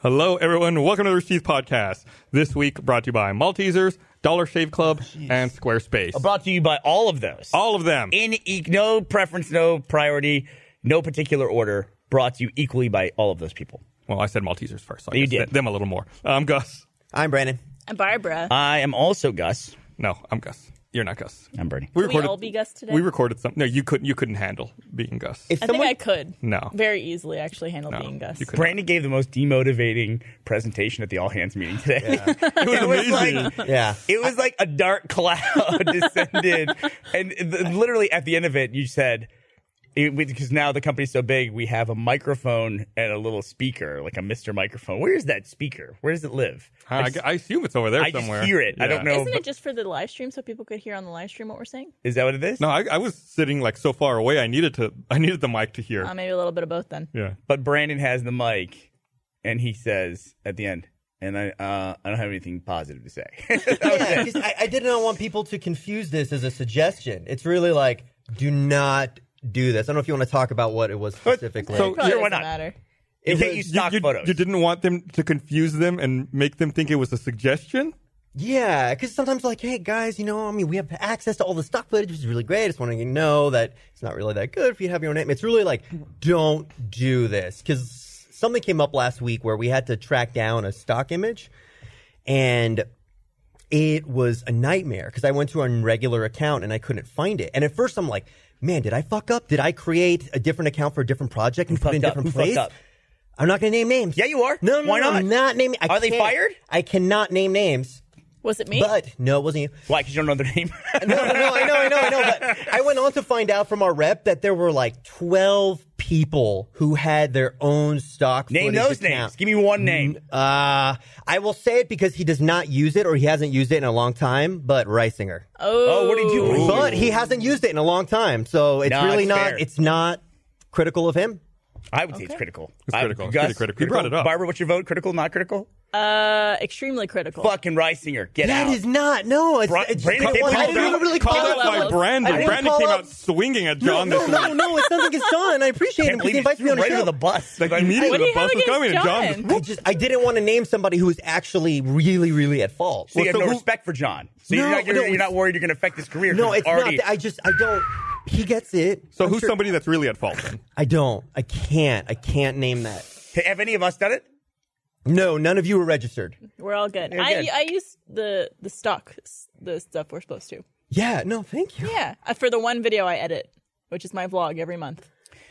Hello, everyone. Welcome to the Rooster Teeth Podcast. This week brought to you by Maltesers, Dollar Shave Club, and Squarespace. Brought to you by all of those. All of them. No preference, no priority, no particular order. Brought to you equally by all of those people. Well, I said Maltesers first. So You did. Them a little more. I'm Gus. I'm Brandon. I'm Barbara. I am also Gus. No, I'm Gus. You're not Gus. I'm Bernie. Can we all be Gus today? We recorded something. No, you couldn't handle being Gus. I think I could. No. Very easily actually handle being Gus. You could Brandon gave the most demotivating presentation at the all hands meeting today. Yeah. It was amazing. It was like a dark cloud descended, and literally at the end of it, you said, because now the company's so big, we have a microphone and a little speaker, like a Mr. Microphone. Where is that speaker? Where does it live? I assume it's over there I somewhere. just hear it. Yeah. I don't know. Isn't it just for the live stream so people could hear on the live stream what we're saying? Is that what it is? No, I was sitting like so far away. I needed the mic to hear. Maybe a little bit of both then. Yeah. But Brandon has the mic, and he says at the end, and I don't have anything positive to say. Yeah, 'cause I did not want people to confuse this as a suggestion. It's really like, do not do this. I don't know if you want to talk about what it was specifically. So- Probably Sure, why doesn't not? matter. You can't use stock photos. You didn't want them to confuse them and make them think it was a suggestion? Yeah, because sometimes like, hey guys, we have access to all the stock footage, which is really great. I just want you to know that it's not really that good if you have your own name. It's really like, don't do this. Because something came up last week where we had to track down a stock image, and it was a nightmare because I went to our regular account and I couldn't find it. And at first I'm like, man, did I fuck up? Did I create a different account for a different project and put it in a different place? Fucked up? I'm not going to name names. Yeah, you are. No, Why not? I'm not naming. Are they fired? I cannot name names. Was it me? But no, it wasn't you. Why? Because you don't know their name? No, I know. But I went on to find out from our rep that there were like 12 people who had their own stock Name footage those account. names. Give me one name. I will say it because he does not use it or he hasn't used it in a long time, but Reisinger. Oh, what did he do? But he hasn't used it in a long time, so it's No, really it's not. fair. It's not critical of him. I would say it's critical. It's critical. It's Gus, pretty critical. You brought it up. Barbara, what's your vote? Critical, not critical? Extremely critical. Fucking Reisinger. Get That out. is not. No, it's Brandon I called didn't out- really Called call out it. by levels. Brandon. I didn't Brandon call came out- out swinging at John this week. No, it's nothing against John. I appreciate him Can't because he believe invites you me on the right show. under the bus. Like, Immediately What do the you have bus was against coming and John John? just I didn't want to name somebody who was actually really, really at fault. So you have so no who- respect for John. So No, you're not worried you're going to affect his career. No, 'cause it's already, not. I don't. He gets it. So I'm who's sure- somebody that's really at fault then? I don't. I can't name that. Have any of us done it? No, none of you were registered. We're all good. You're good. I use the stuff we're supposed to. Yeah, no, thank you. Yeah. For the one video I edit, which is my vlog every month.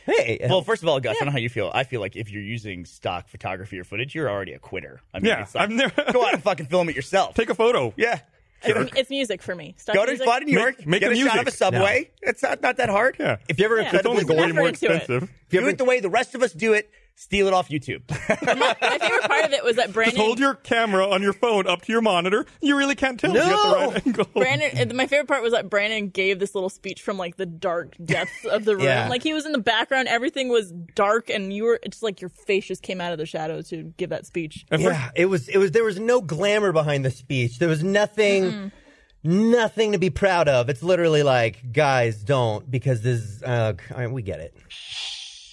Hey, Well, first of all, Gus, I don't know how you feel. I feel like if you're using stock photography or footage, you're already a quitter. I mean, Yeah, it's like, I've never- go out and fucking film it yourself. Take a photo. Yeah. It's music for me. Stock Go to music. fun New York. Make get the a shot of a music. subway. It's not that hard. Yeah. if you ever Yeah. It's incredibly only Put way some more effort into it. expensive. Do it the way the rest of us do it. Steal it off YouTube. My favorite part of it was that Just Brandon. hold your camera on your phone up to your monitor. You really can't tell if you got the right angle. Brandon, my favorite part was that Brandon gave this little speech from like the dark depths of the room. Yeah. Like he was in the background, everything was dark, and you were it's like your face just came out of the shadows to give that speech. Yeah, it was. There was no glamour behind the speech. There was nothing to be proud of. It's literally like, guys, don't because this. We get it.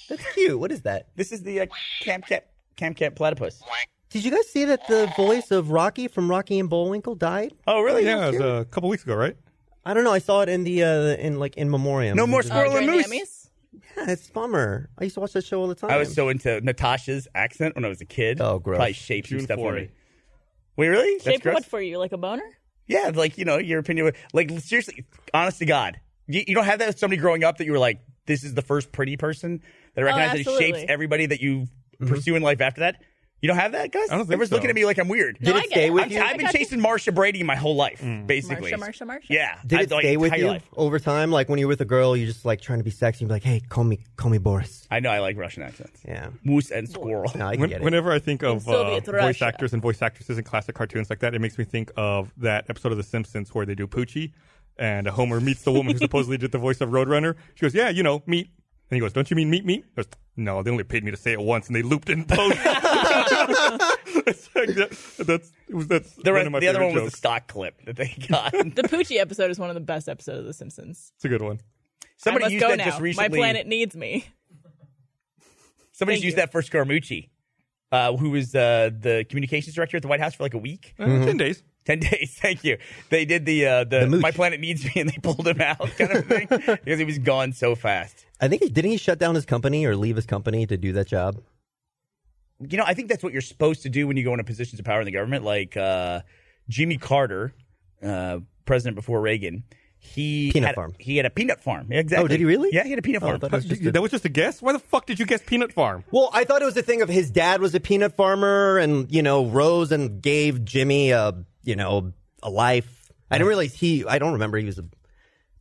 That's cute. What is that? This is the Camp Cat Platypus. Did you guys see that the voice of Rocky from Rocky and Bullwinkle died? Oh, really? Yeah, it was a couple weeks ago, right? I don't know. I saw it in the in memoriam. No more Oh, squirrel and during the moose. Emmys? Yeah, it's a bummer. I used to watch that show all the time. I was so into Natasha's accent when I was a kid. Oh, gross. Probably shaped some June stuff for 40. me. Wait, really? That's Shaped gross? what for you? Like a boner? Yeah, like, your opinion. Like, seriously, honest to God. You don't have that with somebody growing up that you were like, this is the first pretty person that I recognize that absolutely. shapes everybody that you pursue in life after that? You don't have that, guys? I don't think Everyone's so. looking at me like I'm weird. No, Did I it get stay it. with I'm- you? I've been I got chasing Marsha Brady my whole life, basically. Marsha. Yeah. Did it like, stay with entire you life. over time? Like when you were with a girl, you just like trying to be sexy. You'd be like, "Hey, call me Boris." I know I like Russian accents. Yeah. Moose and squirrel. No, I can get it. Whenever I think of Soviet voice Russia. actors and voice actresses in classic cartoons like that, it makes me think of that episode of The Simpsons where they do Poochie, and Homer meets the woman who supposedly did the voice of Roadrunner. She goes, "Yeah, meat." And he goes, "Don't you mean meat?" He goes, "No, they only paid me to say it once, and they looped it in post." It's like that's one of my The other favorite one was the jokes. stock clip that they got. The Poochie episode is one of the best episodes of The Simpsons. It's a good one. Somebody I must used go that now. just recently. My planet needs me. Somebody's Thank used you. that for Scaramucci. who was the communications director at the White House for like a week. 10 days. 10 days, thank you. They did the My Planet Needs Me, and they pulled him out kind of thing because he was gone so fast. I think didn't he shut down his company or leave his company to do that job? You know, I think that's what you're supposed to do when you go into positions of power in the government. Like Jimmy Carter, president before Reagan, he had a peanut farm. Exactly. Oh, did he really? Yeah, he had a peanut farm. That Was just a guess? Why the fuck did you guess peanut farm? Well, I thought it was a thing of his dad was a peanut farmer and, rose and gave Jimmy a life. I don't remember he was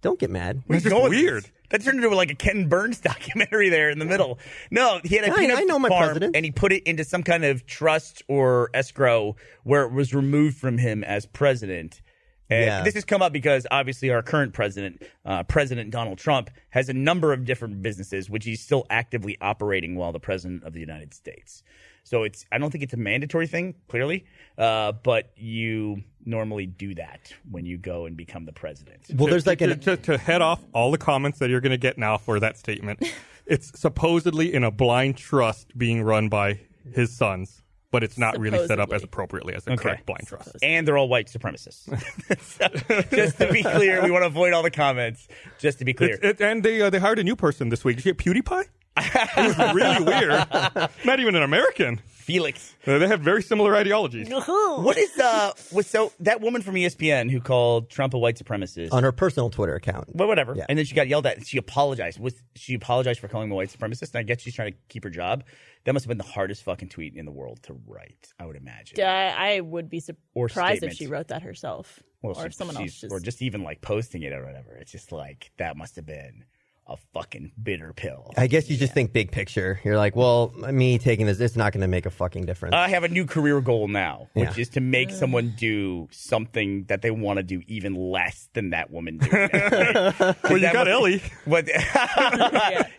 don't get mad. It's just weird. That turned into like a Ken Burns documentary there in the middle. No, he had a peanut I know my farm, president. and he put it into some kind of trust or escrow where it was removed from him as president. And this has come up because obviously our current president, President Donald Trump, has a number of different businesses which he's still actively operating while the president of the United States. So I don't think it's a mandatory thing, clearly, but you normally do that when you go and become the president. Well, there's like to head off all the comments that you're going to get now for that statement. It's supposedly in a blind trust being run by his sons, but it's not really set up as appropriately as the correct blind trust. And they're all white supremacists. So, just to be clear, we want to avoid all the comments. Just to be clear. And they hired a new person this week. Did you get PewDiePie? It was really weird. Not even an American. Felix. They have very similar ideologies. What is so that woman from ESPN who called Trump a white supremacist on her personal Twitter account? Well, whatever. Yeah. And then she got yelled at. And she apologized. She apologized for calling him a white supremacist. And I guess she's trying to keep her job. That must have been the hardest fucking tweet in the world to write, I would imagine. Yeah, I would be surprised if she wrote that herself, or if someone else or just even like posting it or whatever. It's just like that must have been a fucking bitter pill. I guess you just think big picture. You're like, well, me taking this, it's not going to make a fucking difference. I have a new career goal now, which Yeah. is to make someone do something that they want to do even less than that woman did. Well, you got Ellie. But,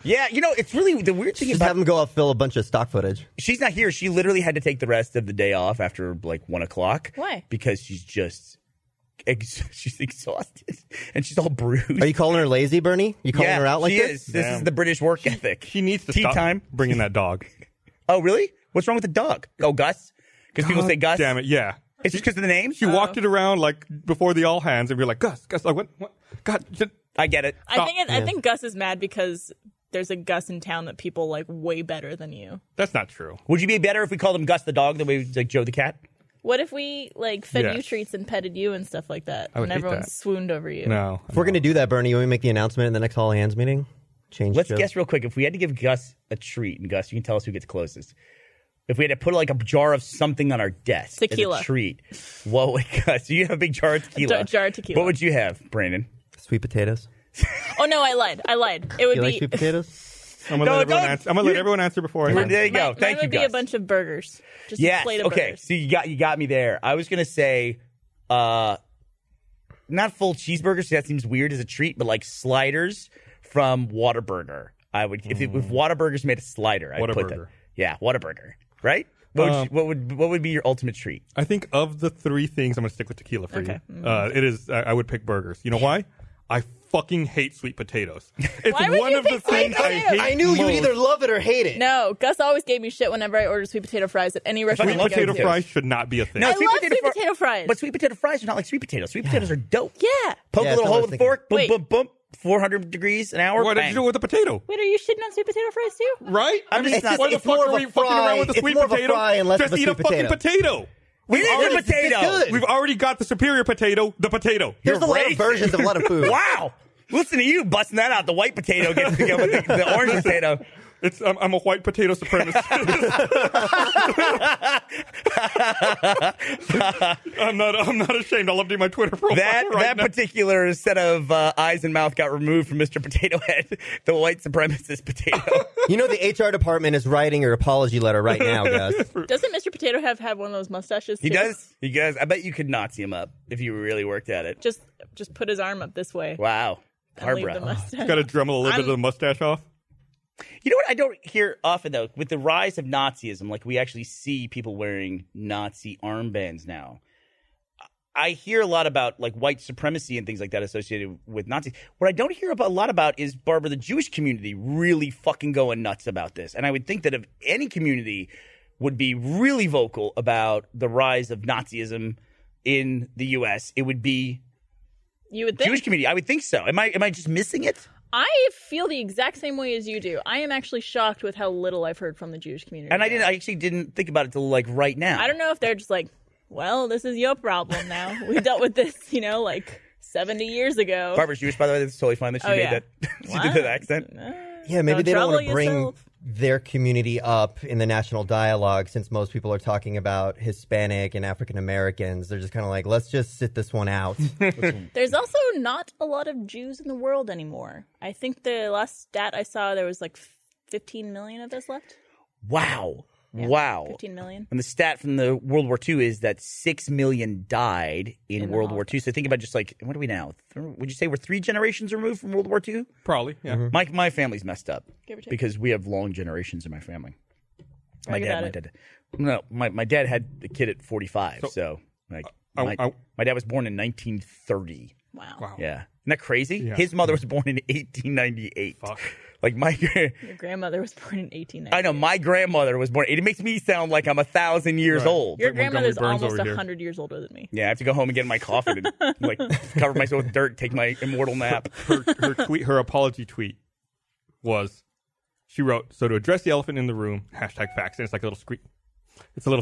yeah, it's really the weird thing just about have him go out fill a bunch of stock footage. she's not here. She literally had to take the rest of the day off after like 1 o'clock. Why? Because she's just she's exhausted and she's all bruised. Are you calling her lazy, Bernie? You calling her out like she this? is. This is the British work ethic. She needs to Tea stop time. bringing that dog. Oh, really? What's wrong with the dog? Oh, Gus? Because people say Gus? Damn it, yeah. It's just because of the name? She walked it around like before the all hands and be like, Gus, like what? God, I get it. I think Gus is mad because there's a Gus in town that people like way better than you. that's not true. Would you be better if we called him Gus the dog than we like Joe the cat? What if we like fed Yes. you treats and petted you and stuff like that, would and hate everyone that. swooned over you? No. If we're going to do that, Bernie, you want me to make the announcement in the next all hands meeting? Let's Joe? guess real quick. If we had to give Gus a treat, and Gus, you can tell us who gets closest. If we had to put like a jar of something on our desk Tequila. as a treat, what would Gus? You have a big jar of tequila. Jar of tequila. What would you have, Brandon? Sweet potatoes. Oh no, I lied. It would You be like sweet potatoes? I'm gonna let everyone answer before I. There you go. Mine Thank you, would be Gus. a bunch of burgers. Just a Yes. plate of Okay. burgers. So you got me there. I was gonna say, not full cheeseburgers. That seems weird as a treat, but like sliders from Whataburger. I would if Whataburgers made a slider. I'd put that. Whataburger. Yeah, Whataburger. Right. What would be your ultimate treat? I think of the three things, I'm gonna stick with tequila for you. It is. I would pick burgers. You know why? I fucking hate sweet potatoes. It's Why would one you of the pick sweet things I potatoes? hate. I knew you'd most. either love it or hate it. No, Gus always gave me shit whenever I ordered sweet potato fries at any restaurant. fucking Sweet love I go potato to. fries should not be a thing. No, I love sweet potato fries. But sweet potato fries are not like sweet potatoes. Sweet potatoes are dope. Yeah. Poke Yeah, a little that's what I hole was with a fork. Boom, Wait. boom, boom. 400 degrees an hour. What did bang. you do with the potato? Wait, are you shitting on sweet potato fries too? Right? I'm just not- Why the it's fuck more are of a we fucking fry. around with a It's sweet more of a potato? fry and less Just of a eat a sweet fucking potato. We didn't already- do it's potato. good. We've already got the superior potato, the potato. There's You're a lot of racist. versions of a lot of food. Wow. Listen to you busting that out. The white potato gets to go with the orange potato. I'm a white potato supremacist. I'm not ashamed. I'll update my Twitter profile That now. particular set of eyes and mouth got removed from Mr. Potato Head, the white supremacist potato. You know the HR department is writing your apology letter right now, Gus. Doesn't Mr. Potato have one of those mustaches? He too? does. He does. I bet you could Nazi him up if you really worked at it. Just put his arm up this way. Wow. And leave the Barbara. mustache. Got to dremel a little bit of the mustache off. You know what I don't hear often, though? With the rise of Nazism, like we actually see people wearing Nazi armbands now. I hear a lot about like white supremacy and things like that associated with Nazis. What I don't hear a lot about is, Barbara, the Jewish community really fucking going nuts about this. And I would think that of any community would be really vocal about the rise of Nazism in the U.S., it would be You would think. Jewish community. I would think so. Am I just missing it? I feel the exact same way as you do. I am actually shocked with how little I've heard from the Jewish community. And I actually didn't think about it till like right now. I don't know if they're just like, well, this is your problem now. We dealt with this, like 70 years ago. Barbara's Jewish, by the way. That's totally fine that she made that. She did that accent. Yeah, maybe Don't they don't want trouble to bring yourself. their community up in the national dialogue since most people are talking about Hispanic and African Americans. They're just kind of like, let's just sit this one out. There's also not a lot of Jews in the world anymore. I think the last stat I saw, there was like 15 million of us left. Wow. Yeah, Wow. 15 million. And the stat from the World War II is that 6 million died in the World War II. So think about just like, what are we now? Would you say we're 3 generations removed from World War II? Probably, yeah. My family's messed up Give or take. because we have long generations in my family. My Brag about dad. No, my dad had a kid at 45. So like, my dad was born in 1930. Wow. Yeah. Isn't that crazy? Yeah. His mother was born in 1898. Fuck. Like Your grandmother was born in 1890. I know my grandmother was born. It makes me sound like I'm 1,000 years Right. old. Your Montgomery grandmother's Burns almost over here. 100 years older than me. Yeah, I have to go home and get in my coffin and like cover myself with dirt, take my immortal nap. Her apology tweet was, she wrote, "So to address the elephant in the room, #facts," and it's like a little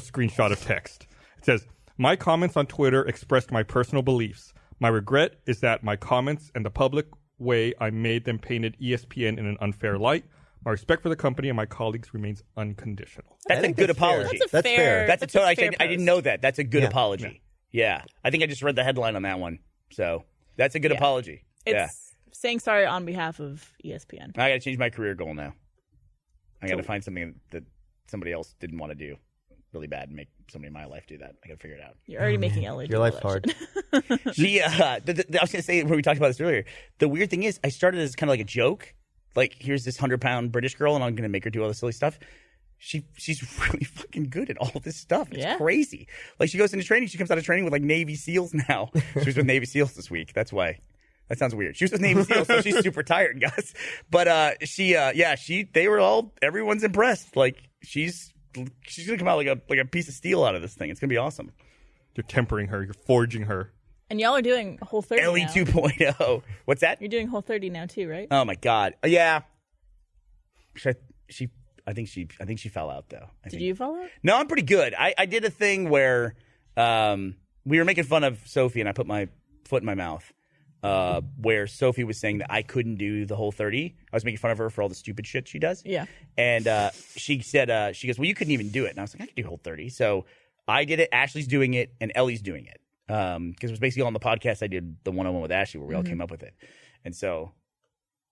screenshot of text. It says, "My comments on Twitter expressed my personal beliefs. My regret is that my comments and the public way I made them painted ESPN in an unfair light. My respect for the company and my colleagues remains unconditional." That's a think good that's fair. apology. That's a That's fair. fair. That's a total. I fair didn't post. know that. That's a good Yeah. apology. Yeah. I think I just read the headline on that one. So that's a good apology. Yeah. It's saying sorry on behalf of ESPN. I got to change my career goal now. I got to find something that somebody else didn't want to do really bad and make somebody in my life do that. I got to figure it out. You're already making LA. Your life's hard. I was going to say, when we talked about this earlier, the weird thing is I started as kind of like a joke. Like, here's this 100-pound British girl, and I'm going to make her do all this silly stuff. She's really fucking good at all this stuff. It's crazy. Like, she goes into training. She comes out of training with, like, Navy SEALs now. She was with Navy SEALs this week. That's why. That sounds weird. She was with Navy SEALs, so she's super tired, guys. But everyone's impressed. Like, she's going to come out like a piece of steel out of this thing. It's going to be awesome. You're tempering her. You're forging her. And y'all are doing Whole 30 Ellie now. 2.0. What's that? You're doing Whole 30 now too, right? Oh my God. Yeah. I think she fell out though. Did you follow? No, I'm pretty good. I did a thing where we were making fun of Sophie, and I put my foot in my mouth. Where Sophie was saying that I couldn't do the Whole 30. I was making fun of her for all the stupid shit she does. Yeah. And she said, she goes, well, you couldn't even do it. And I was like, I could do Whole 30. So I did it. Ashley's doing it, and Ellie's doing it. Because it was basically on the podcast I did the one-on-one with Ashley where we all came up with it. And so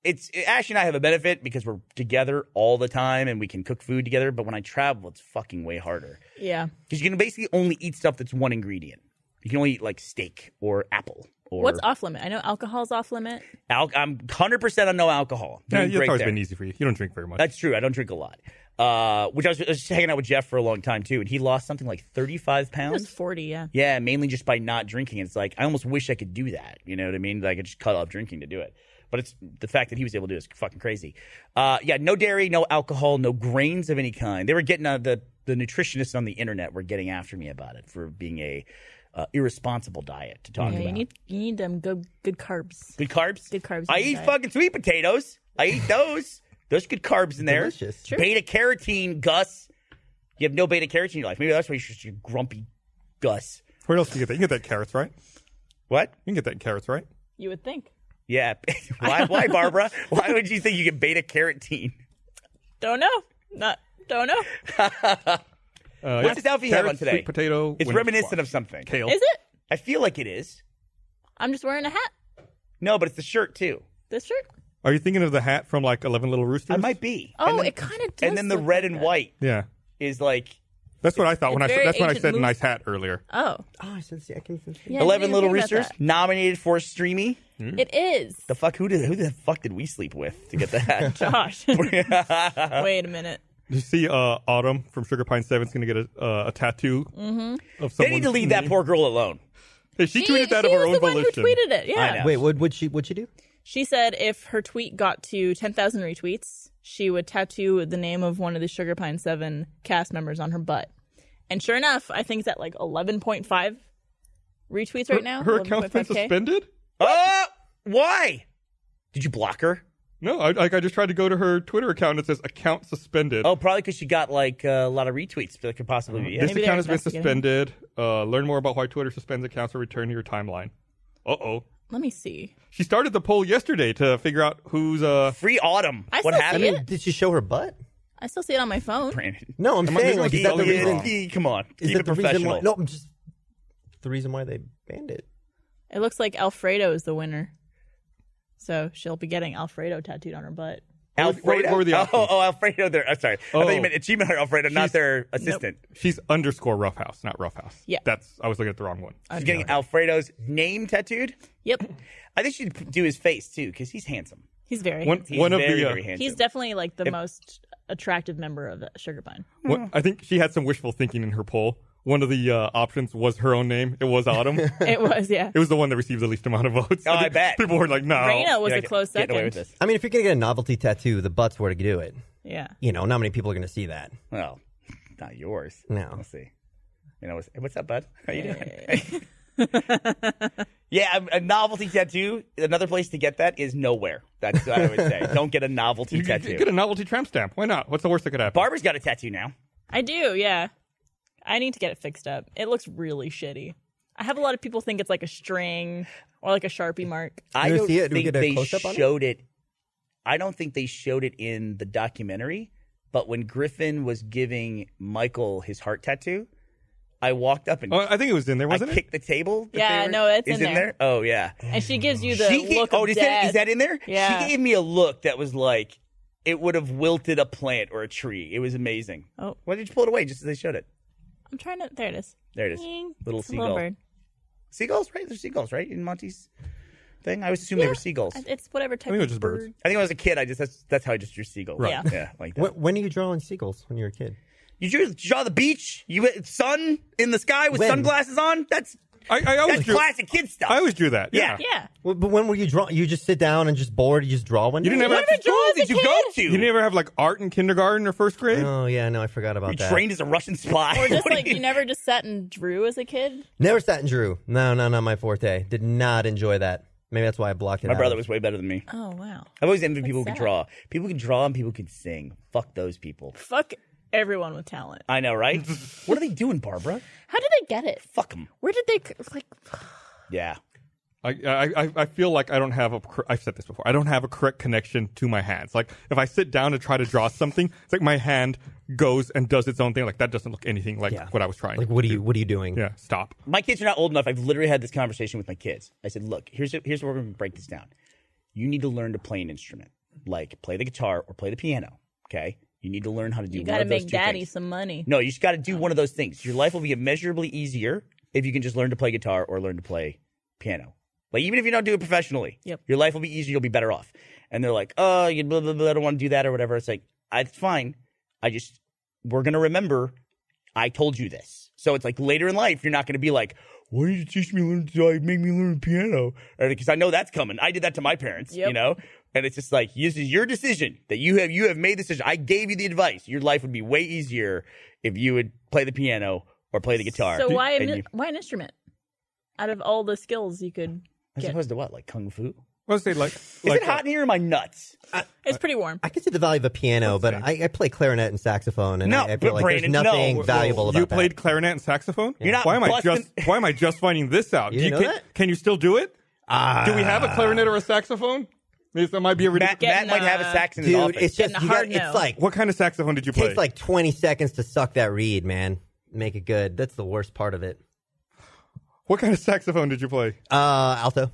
Ashley and I have a benefit because we're together all the time and we can cook food together. But when I travel, it's fucking way harder. Yeah. Because you can basically only eat stuff that's one ingredient. You can only eat like steak or apple. Or What's off limit? I know alcohol's off limit. I'm 100% on no alcohol. Yeah, Doing it's great always there. been easy for you. You don't drink very much. That's true. I don't drink a lot. Which I was just hanging out with Jeff for a long time too, and he lost something like 35 It was pounds. 40, yeah. Yeah, mainly just by not drinking. It's like I almost wish I could do that. You know what I mean? Like I could just cut off drinking to do it. But it's the fact that he was able to do it is fucking crazy. Yeah, no dairy, no alcohol, no grains of any kind. They were getting the nutritionists on the internet were getting after me about it for being a irresponsible diet to talk Yeah, about. you need them good carbs. Good carbs. Good carbs. I in your eat diet. fucking sweet potatoes. I eat those. There's good carbs in there. Delicious. Sure. Beta carotene, Gus. You have no beta carotene in your life. Maybe that's why you're such a grumpy Gus. Where else do you get that? You can get that in carrots, right? What? You can get that in carrots, right? You would think. Yeah. Why, Barbara? Why would you think you get beta carotene? Don't know. Don't know. What's this outfit you have on Carrots, today? Sweet potato. It's winter reminiscent squash. of something. Kale. Is it? I feel like it is. I'm just wearing a hat. No, but it's the shirt too. This shirt? Are you thinking of the hat from like 11 Little Roosters? I might be. Oh, And then- it kind of does. And then the look red like and that. white Yeah. is like That's what I thought when it's I very that's when I ancient said move. nice hat earlier. Oh. Oh, I can see. Yeah, 11 I Little didn't think Roosters about nominated for a Streamy. that. It is. The fuck? Who the fuck did we sleep with to get that? Josh. Wait a minute. Did you see Autumn from Sugar Pine 7's going to get a tattoo of someone? They need to leave that poor girl alone. Hey, she tweeted that of she her was own the one volition. who tweeted it. Yeah. I know. Wait, what'd she do? She said if her tweet got to 10,000 retweets, she would tattoo the name of one of the Sugar Pine 7 cast members on her butt. And sure enough, I think it's at like 11.5 retweets right now. Her account's been 11.5K. suspended? Why? Did you block her? No, I just tried to go to her Twitter account and it says account suspended. Oh, probably because she got like a lot of retweets. That could possibly be. Yeah. This Maybe account they're has been suspended. Learn more about why Twitter suspends accounts or return to your timeline. Uh-oh. Let me see. She started the poll yesterday to figure out who's Free Autumn. I What still happened? see I mean, did she show her butt? I still see it on my phone. Brandon. No, I'm saying, like, is that the reason? Come on. Is Keep that it the reason professional. why? No, I'm just the reason why they banned it. It looks like Alfredo is the winner. So she'll be getting Alfredo tattooed on her butt. Alfredo? what were the options? Oh, Alfredo. I'm sorry. I thought you meant Achievement Hunter Alfredo, not She's- their assistant. She's underscore Roughhouse, not Roughhouse. Yeah. I was looking at the wrong one. She's getting Alfredo's name tattooed. Yep. I think she'd do his face too, because he's handsome. He's very One, handsome. He's one of very, the very handsome. He's definitely like the most attractive member of Sugar Pine. I think she had some wishful thinking in her poll. One of the options was her own name. It was Autumn. It was, yeah. It was the one that received the least amount of votes. Oh, I think bet. People were like, no. Reina was You're a close getting away with second. this. I mean, if you're gonna get a novelty tattoo, the butt's where to do it. Yeah. You know, not many people are gonna see that. Well, not yours. No. Let's see. You know, what's up, bud? How you doing? Yeah, a novelty tattoo. Another place to get that is nowhere. That's what I would say. Don't get a novelty You tattoo. get a novelty tramp stamp. Why not? What's the worst that could happen? Barbara's got a tattoo now. I do, yeah. I need to get it fixed up. It looks really shitty. I have a lot of people think it's like a string or like a Sharpie mark. I You don't see it? Do we think get a they close-up on it? showed it. I don't think they showed it in the documentary. But when Griffin was giving Michael his heart tattoo, I walked up and Oh, I think it was in there, wasn't I it? kicked the table. that Yeah, they were- no, it's is in there. Oh yeah. And she gives you the look of is death. that in there? Yeah. She gave me a look that was like it would have wilted a plant or a tree. It was amazing. Oh. Why did you pull it away just as they showed it? I'm trying to. There it is. There it is. Ying. Little It's a seagull. bird. Seagulls, right? There's seagulls, right? In Monty's thing? I always assumed they were seagulls. It's whatever type think it was of just bird. birds. I think when I was a kid, that's how I just drew seagulls. Right. Yeah. Yeah, like that. When are you drawing seagulls when you were a kid? You draw the beach, sun in the sky with When? sunglasses on. That's I always drew. classic kid stuff. I always drew that. Yeah. Yeah. Well, but when were you draw? You just sit down and just bored. You just draw one. You didn't day? ever What have to school as a did you go kid? to? You didn't ever have like art in kindergarten or first grade? Oh yeah, no, I forgot about You that. trained as a Russian spy. Or just What do like you never just sat and drew as a kid. Never sat and drew. No, not my forte. Did not enjoy that. Maybe that's why I blocked it. My out. brother was way better than me. Oh wow. I've always envied people who can sad. draw. People can draw and people can sing. Fuck those people. Fuck everyone with talent. I know, right? What are they doing, Barbara? How did they get it? Fuck them. Where did they like? Yeah. I feel like I don't have I've said this before. I don't have a correct connection to my hands. Like if I sit down to try to draw something, it's like my hand goes and does its own thing. Like that doesn't look anything like what I was trying. Like, what are you doing? Yeah, stop. My kids are not old enough. I've literally had this conversation with my kids. I said, look, here's where we're going to break this down. You need to learn to play an instrument, like play the guitar or play the piano, okay? You need to learn how to do You one got to of those make two daddy things. some money. No, you just got to do one of those things. Your life will be immeasurably easier if you can just learn to play guitar or learn to play piano. Like, even if you don't do it professionally, Yep. your life will be easier. You'll be better off. And they're like, oh, you blah, blah, blah, I don't want to do that or whatever. It's like, it's fine. We're going to remember I told you this. So it's like later in life, you're not going to be like, why did you teach me make me learn piano? Because I know that's coming. I did that to my parents, Yep. you know? And it's just like, this is your decision that you have made the decision. I gave you the advice. Your life would be way easier if you would play the piano or play the guitar. So why And you- an instrument? Out of all the skills you could as get, opposed to what? Like Kung Fu? Let's say like Is it hot in here or am I nuts? it's pretty warm. I can see the value of a piano, but I play clarinet and saxophone, and No, I feel like Brandon, there's nothing no. valuable about you that. played clarinet and saxophone. You're not why am busting- I just finding this out? You didn't know that? Can you still do it? Do we have a clarinet or a saxophone? That might be a Matt, ridiculous. Matt might have a sax in his Dude, office. it's just Getting a you got. hard no. It's like What kind of saxophone did you play? takes like 20 seconds to suck that reed, man. Make it good. That's the worst part of it. What kind of saxophone did you play? Alto.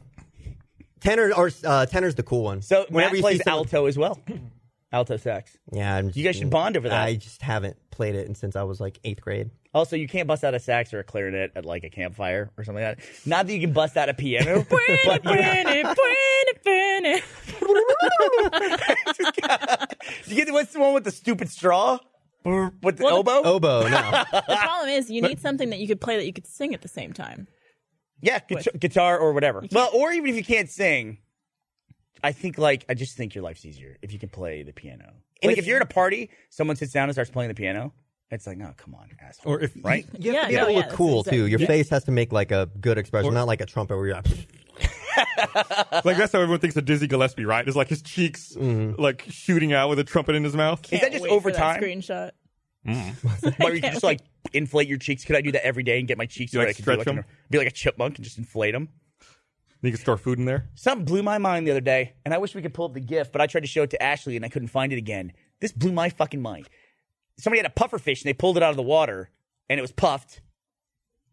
Tenor's the cool one. So Whenever Matt you plays see someone- alto as well. Alto sax. Yeah, You guys should bond over that. I just haven't played it since I was like 8th grade. Also, you can't bust out a sax or a clarinet at like a campfire or something like that. Not that you can bust out a piano. but you get what's the one with the stupid straw? With the oboe? Oboe, no. The problem is you need something that you could play that you could sing at the same time. Yeah, guitar or whatever. Well, or even if you can't sing, I just think your life's easier if you can play the piano. Like if you're at a party, someone sits down and starts playing the piano, it's like, oh, come on, asshole. Or if right? You have to be able to look cool too. Your face has to make like a good expression, not like a trumpet where you're like, like that's how everyone thinks of Dizzy Gillespie, right? It's like his cheeks like shooting out with a trumpet in his mouth. Is that just over time? Screenshot. Or you can just like inflate your cheeks. Could I do that every day and get my cheeks so like I could stretch them? be like a chipmunk and just inflate them? You can store food in there. Something blew my mind the other day, and I wish we could pull up the GIF, but I tried to show it to Ashley and I couldn't find it again. This blew my fucking mind. Somebody had a puffer fish and they pulled it out of the water and it was puffed,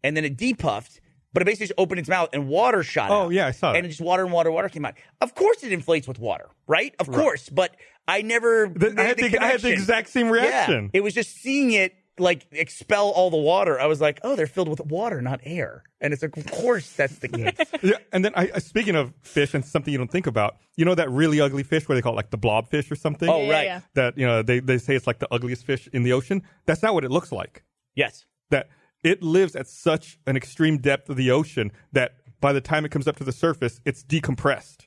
and then it depuffed, but it basically just opened its mouth and water shot out. Oh, yeah, I saw it. And just water came out. Of course it inflates with water, right? Of course, but I never made I had the connection. exact same reaction. Yeah, it was just seeing it like expel all the water. I was like, oh, they're filled with water, not air. And it's like, of course that's the case. Yeah, and then speaking of fish and something you don't think about, you know that really ugly fish where they call it like the blobfish or something? Oh, right. Yeah. That, they say it's like the ugliest fish in the ocean. That's not what it looks like. Yes. That it lives at such an extreme depth of the ocean that by the time it comes up to the surface, it's decompressed.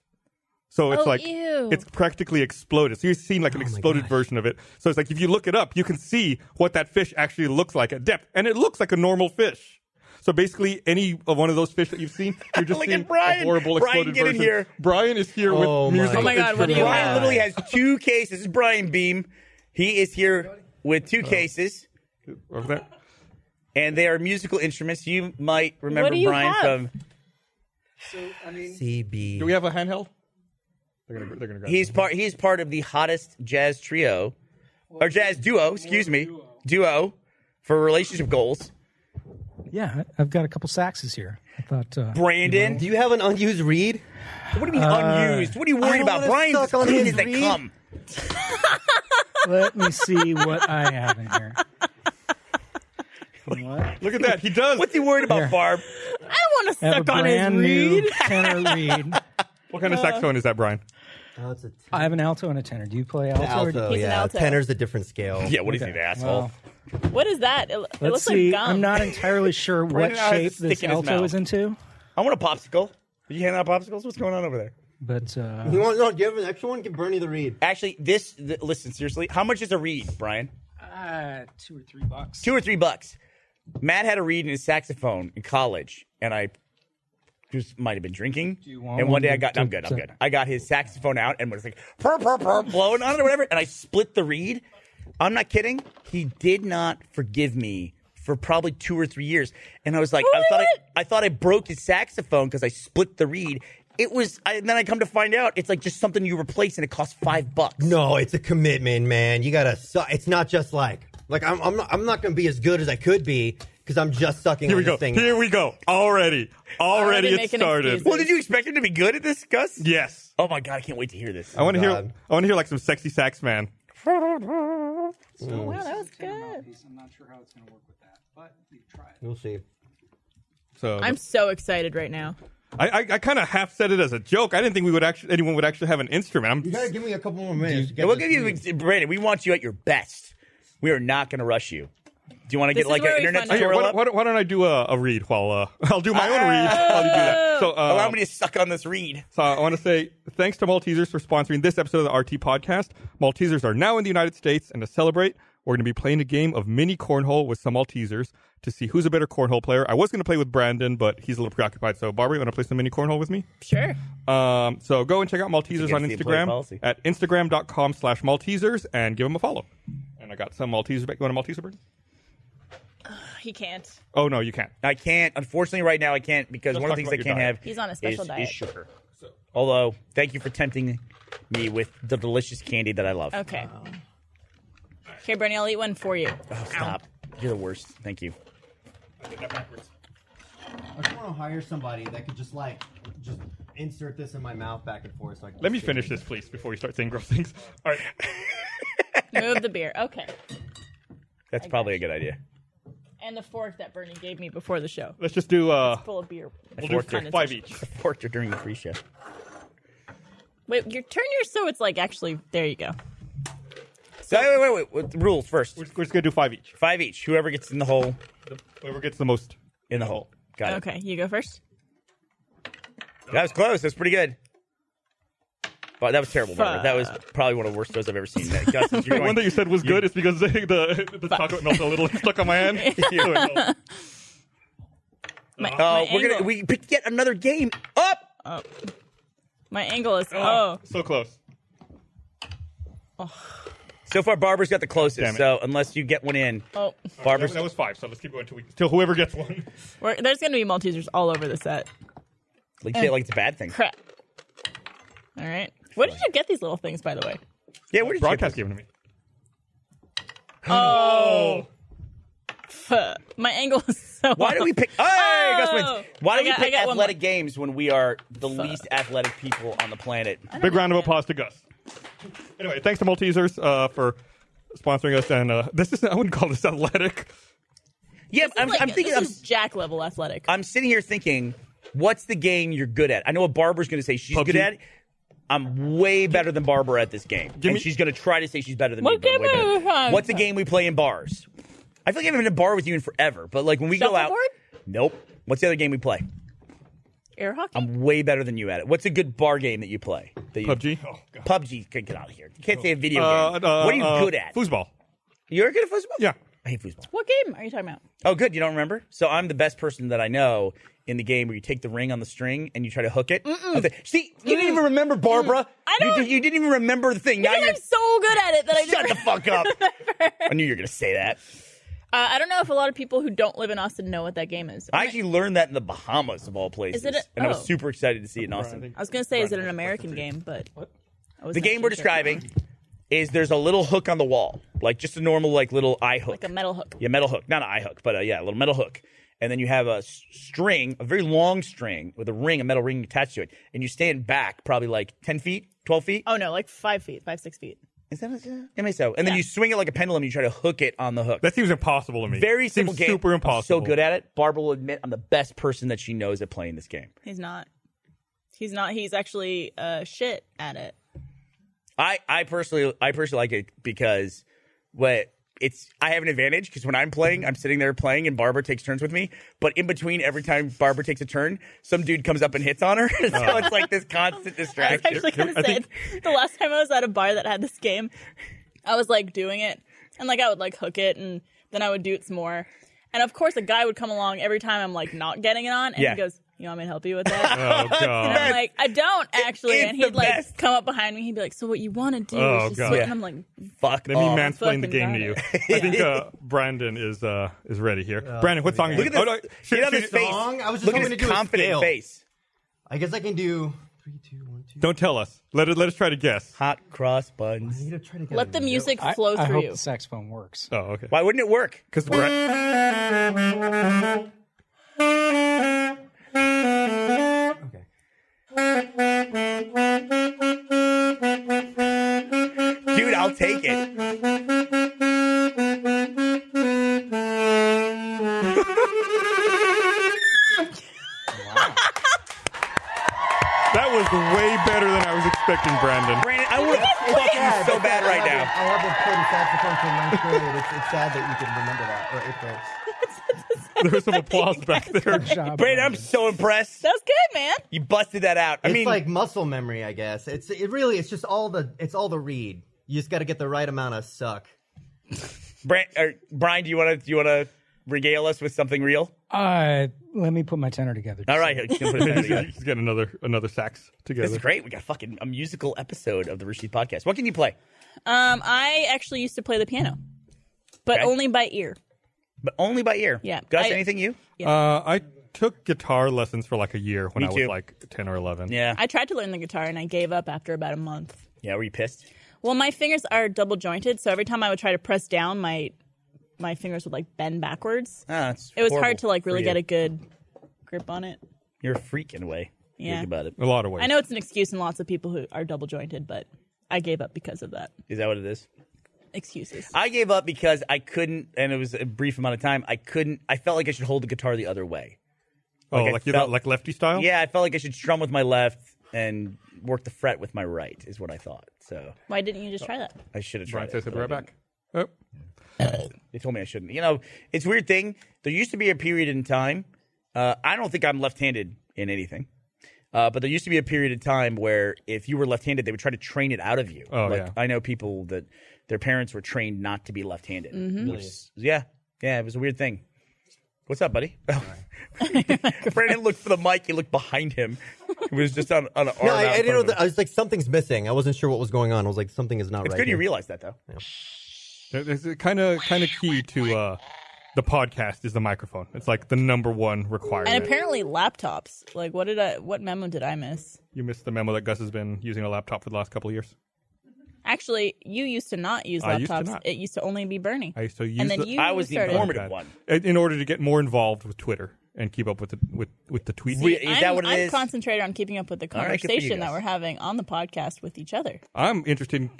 So it's ew. it's practically exploded. So you've seen like an exploded version of it. So it's like if you look it up, you can see what that fish actually looks like at depth. And it looks like a normal fish. So basically, any of one of those fish that you've seen, you're just Look seeing at Brian. a horrible Brian, exploded get in version. here. Brian is here Oh with my- musical Oh my God, what do you instruments. Brian have? literally has 2 cases. This is Brian Beam. He is here with 2 cases, Over there. and they are musical instruments. You might remember do you Brian have? from. CB. Do we have a handheld? They're gonna grab it. He's part of the hottest jazz trio, or jazz duo. Excuse me, duo for relationship goals. Yeah, I've got a couple saxes here. I thought Brandon, Do you have an unused reed? what do you mean unused? What are you worried I about? wanna Brian's suck on clean his as they reed. come. let me see what I have in here. What? Look at that. He does. What's he worried about, Here. Barb? I want to I have a suck on his brand new reed. tenor reed. What kind of saxophone is that, Brian? Oh, it's a I have an alto and a tenor. Do you play alto? or do alto. He's an Yeah, alto. tenor's a different scale. Yeah, what is he, Okay. the asshole? Well, What is that? It let's looks see. like gum. I'm not entirely sure what Brandon has a shape stick this in his alto mouth. is into, I want a popsicle. Are you handing out popsicles? What's going on over there? but You want? No, do you have an extra one? Give Bernie the reed. Actually, listen, seriously, how much is a reed, Brian? $2 or $3. $2 or $3. Matt had a reed in his saxophone in college, and I just might have been drinking. you want And one day one I got, to- I'm good. I got his saxophone out and was like, purr, purr, purr, blowing on it or whatever, and I split the reed. I'm not kidding. He did not forgive me for probably 2 or 3 years. And I was like, I thought I broke his saxophone because I split the reed. It was, and then I come to find out, it's like just something you replace and it costs $5. No, it's a commitment, man. You gotta. It's not just like I'm not gonna be as good as I could be because I'm just sucking Here on we go. this thing. Here we go. Already it making started. excuses. Well, did you expect him to be good at this, Gus? Yes. Oh my God, I can't wait to hear this. I want to hear. God. I want to hear like some sexy sax man. Wow, that was good. I'm not sure how it's going to work with that, but you try it. We'll see. So I'm so excited right now. I kind of half said it as a joke. I didn't think anyone would actually have an instrument. You gotta give me a couple more minutes. to get We'll this give reed. you, Brandon, we want you at your best. We are not going to rush you. Do you want to This get is like where an we internet find out. Here, tutorial up? why don't I do a read while I'll do my own read while you do that. So Allow me to suck on this reed. So I want to say thanks to Maltesers for sponsoring this episode of the RT Podcast. Maltesers are now in the United States, and to celebrate, we're going to be playing a game of mini cornhole with some Maltesers to see who's a better cornhole player. I was going to play with Brandon, but he's a little preoccupied. So Barbara, you want to play some mini cornhole with me? Sure. So go and check out Maltesers on against the employee Instagram policy. at instagram.com/Maltesers and give them a follow. And I got some Maltesers back. You want a Malteser, Brandon? He can't. Oh, no, you can't. I can't. Unfortunately, right now I can't because Let's one of talk the things I about your can't diet. have He's on a special is diet. sugar. Although, thank you for tempting me with the delicious candy that I love. Okay. Okay, Bernie, I'll eat one for you. Oh, stop. You're the worst. Thank you. I did that backwards. I just want to hire somebody that could just insert this in my mouth back and forth. So I can Let me just finish this, please, before you start saying gross things. All right. Move the beer. Okay. That's probably a good idea. And the fork that Bernie gave me before the show. Let's just do Full of beer. we'll do Fork. 5 each. Forked during the pre-show. Wait, turn yours so it's like actually, there you go. So, wait. The rules first. We're just going to do 5 each. 5 each. Whoever gets in the hole, Whoever gets the most. in the hole. Got it. Okay, you go first. That was close. That's pretty good. Oh, that was terrible, Barbara. That was probably one of the worst shows I've ever seen. Gus, you're The going, one that you said was good is because the chocolate melted a little stuck on my hand. We picked yet another game. Up! Oh. My angle is So close. So far, Barbara's got the Damn closest. it. So unless you get one in, Barbara's. That was 5, so let's keep going till whoever gets one. there's going to be Maltesers all over the set. Like, say it like it's a bad thing. Crap. All right. Where did you get these little things, by the way? Yeah, where did you Broadcast get gave them to me. Oh. My angle is so Why do we pick? Hey, Gus wins. Why do we pick got one athletic games when we are the least athletic people on the planet? Big round of applause to Gus. Anyway, thanks to Maltesers for sponsoring us. And I wouldn't call this athletic. Yeah, I'm thinking. This is Jack level athletic. I'm sitting here thinking, what's the game you're good at? I know what Barbara's going to say she's PUBG? good at. I'm way better than Barbara at this game. And she's going to try to say she's better than me. What but I'm way game better. are you What's a game we play in bars? I feel like I haven't been in a bar with you in forever. But like when we go out. Shuffleboard? Nope. What's the other game we play? Air hockey? I'm way better than you at it. What's a good bar game that you play? PUBG? Oh, God. PUBG. Get out of here. You can't say a video game. What are you good at? Foosball. You're good at football? Yeah. I hate football. What game are you talking about? Oh, good. You don't remember? So I'm the best person that I know in the game where you take the ring on the string and you try to hook it. See, you didn't even remember, Barbara. I don't. You didn't even remember the thing. Because Now I'm so good at it that I Shut didn't. the fuck up. I knew you were going to say that. I don't know if a lot of people who don't live in Austin know what that game is. I actually learned that in the Bahamas, of all places. Is it and I was oh. super excited to see it in Austin. I was going to say, is it an American game? But The game we're describing is there's a little hook on the wall, like just a normal like little eye hook. like a metal hook. Yeah, metal hook. Not an eye hook, but a little metal hook. And then you have a string, a very long string with a metal ring attached to it. And you stand back probably like 10 feet, 12 feet. Oh, no, like 5 feet, 6 feet. Is that I mean, so. And then you swing it like a pendulum and you try to hook it on the hook. That seems impossible to me. Very simple seems game. super impossible. I'm so good at it. Barbara will admit I'm the best person that she knows at playing this game. He's not. He's not. He's actually shit at it. I personally like it because I have an advantage because when I'm playing, I'm sitting there playing and Barbara takes turns with me. But in between, every time Barbara takes a turn, some dude comes up and hits on her. So it's like this constant I was distraction. actually going to say, the last time I was at a bar that had this game, I was like doing it. And like I would like hook it and then I would do it some more. And of course, a guy would come along every time I'm like not getting it on. And he goes, "You want me to help you with that?" Oh, God. And I'm like, "I don't actually." It's And the he'd like best. come up behind me. He'd be like, "So what you want to do Oh, is just God. switch." Yeah. And I'm like, Fuck Let me off. mansplain the fucking game to you. I think Brandon is ready here. Brandon, what song are you? Look at this. Get on his face. Song? I was just Look at hoping his to do a confident scale. face. I guess I can do 3, 2, 1, 2. Don't tell us. Let us try to guess. Hot cross I buns. need to try to get "Let it the in. music I flow through hope you." the saxophone works. Oh, okay. Why wouldn't it work? Because Okay. Dude, I'll take it. that was way better than I was expecting, Brandon. Brandon, I want to fuck you so bad right now. I haven't played a saxophone for 9th grade. It's sad that you can remember that. Or 8th grade. There was some applause back there. Good job. Brandon, I'm so impressed. That was good, man. You busted that out. I It's mean, like muscle memory, I guess. It's just all the read. You just got to get the right amount of suck. Brian, do you want to regale us with something real? Let me put my tenor together. All right, he's gonna put it back together. He's getting another sax together. This is great. We got fucking a musical episode of the Rooster podcast. What can you play? I actually used to play the piano, but Okay. only by ear. But only by ear. Yeah. Gus, anything you? I took guitar lessons for like a year when Me I was too. like 10 or 11. Yeah. I tried to learn the guitar and I gave up after about a month. Yeah, were you pissed? Well, my fingers are double jointed, so every time I would try to press down, my fingers would like bend backwards. It's It was horrible hard to like really for get you. a good grip on it. You're a freak in a way. Yeah. Think about it. A lot of ways. I know it's an excuse in lots of people who are double jointed, but I gave up because of that. Is that what it is? Excuses. I gave up because I couldn't, and it was a brief amount of time. I felt like I should hold the guitar the other way. Oh, I like you felt- like lefty style? Yeah, I felt like I should strum with my left and work the fret with my right, is what I thought. So Why didn't you just try that? I should have Brian tried says it. he'll be right back. Oh. They told me I shouldn't. You know, it's a weird thing. There used to be a period in time. I don't think I'm left-handed in anything. But there used to be a period of time where if you were left-handed, they would try to train it out of you. Oh, like, yeah. I know people that their parents were trained not to be left-handed. Yeah, it was a weird thing. What's up, buddy? Brandon looked for the mic. He looked behind him. It was just on an arm. No, out I in didn't know. front of him. I was like, something's missing. I wasn't sure what was going on. I was like, something is not It's right. good you here. realized that, though. It's kind of key to the podcast is the microphone. It's like the number one requirement. And apparently laptops. Like, what memo did I miss? You missed the memo that Gus has been using a laptop for the last couple of years. Actually, you used to not use I used to laptops. not. It used to only be Bernie. I used to use and then the- you I was the started. informative one. in order to get more involved with Twitter and keep up with the tweets. Is that what it I'm is? concentrated on keeping up with the All right, good for you conversation that guys. we're having on the podcast with each other. I'm interested in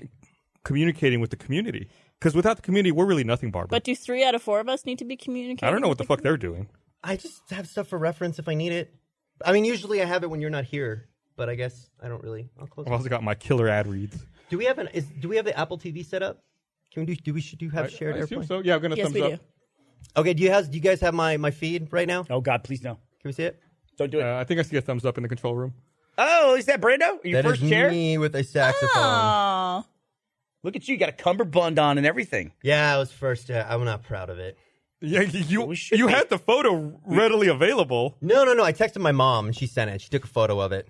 communicating with the community because without the community, we're really nothing, Barbara. But do 3 out of 4 of us need to be communicating? I don't know what with the fuck they're doing. I just have stuff for reference if I need it. I mean, usually I have it when you're not here, but I guess I don't really. I'll close. I've also got my killer ad reads. Do we have the Apple TV set up? Can we do? Should you have shared I assume airplane? so. Yeah, I'm gonna Yes, thumbs we up. do. Okay. Do you guys have my feed right now? Oh, God, please no. Can we see it? Don't do it. I think I see a thumbs up in the control room. Oh, is that Brando? Your That first is chair? me with a saxophone. Aw. Look at you. You got a cummerbund on and everything. Yeah, I was first. I'm not proud of it. Yeah, you We should you be. had the photo readily available. No. I texted my mom and she sent it. She took a photo of it.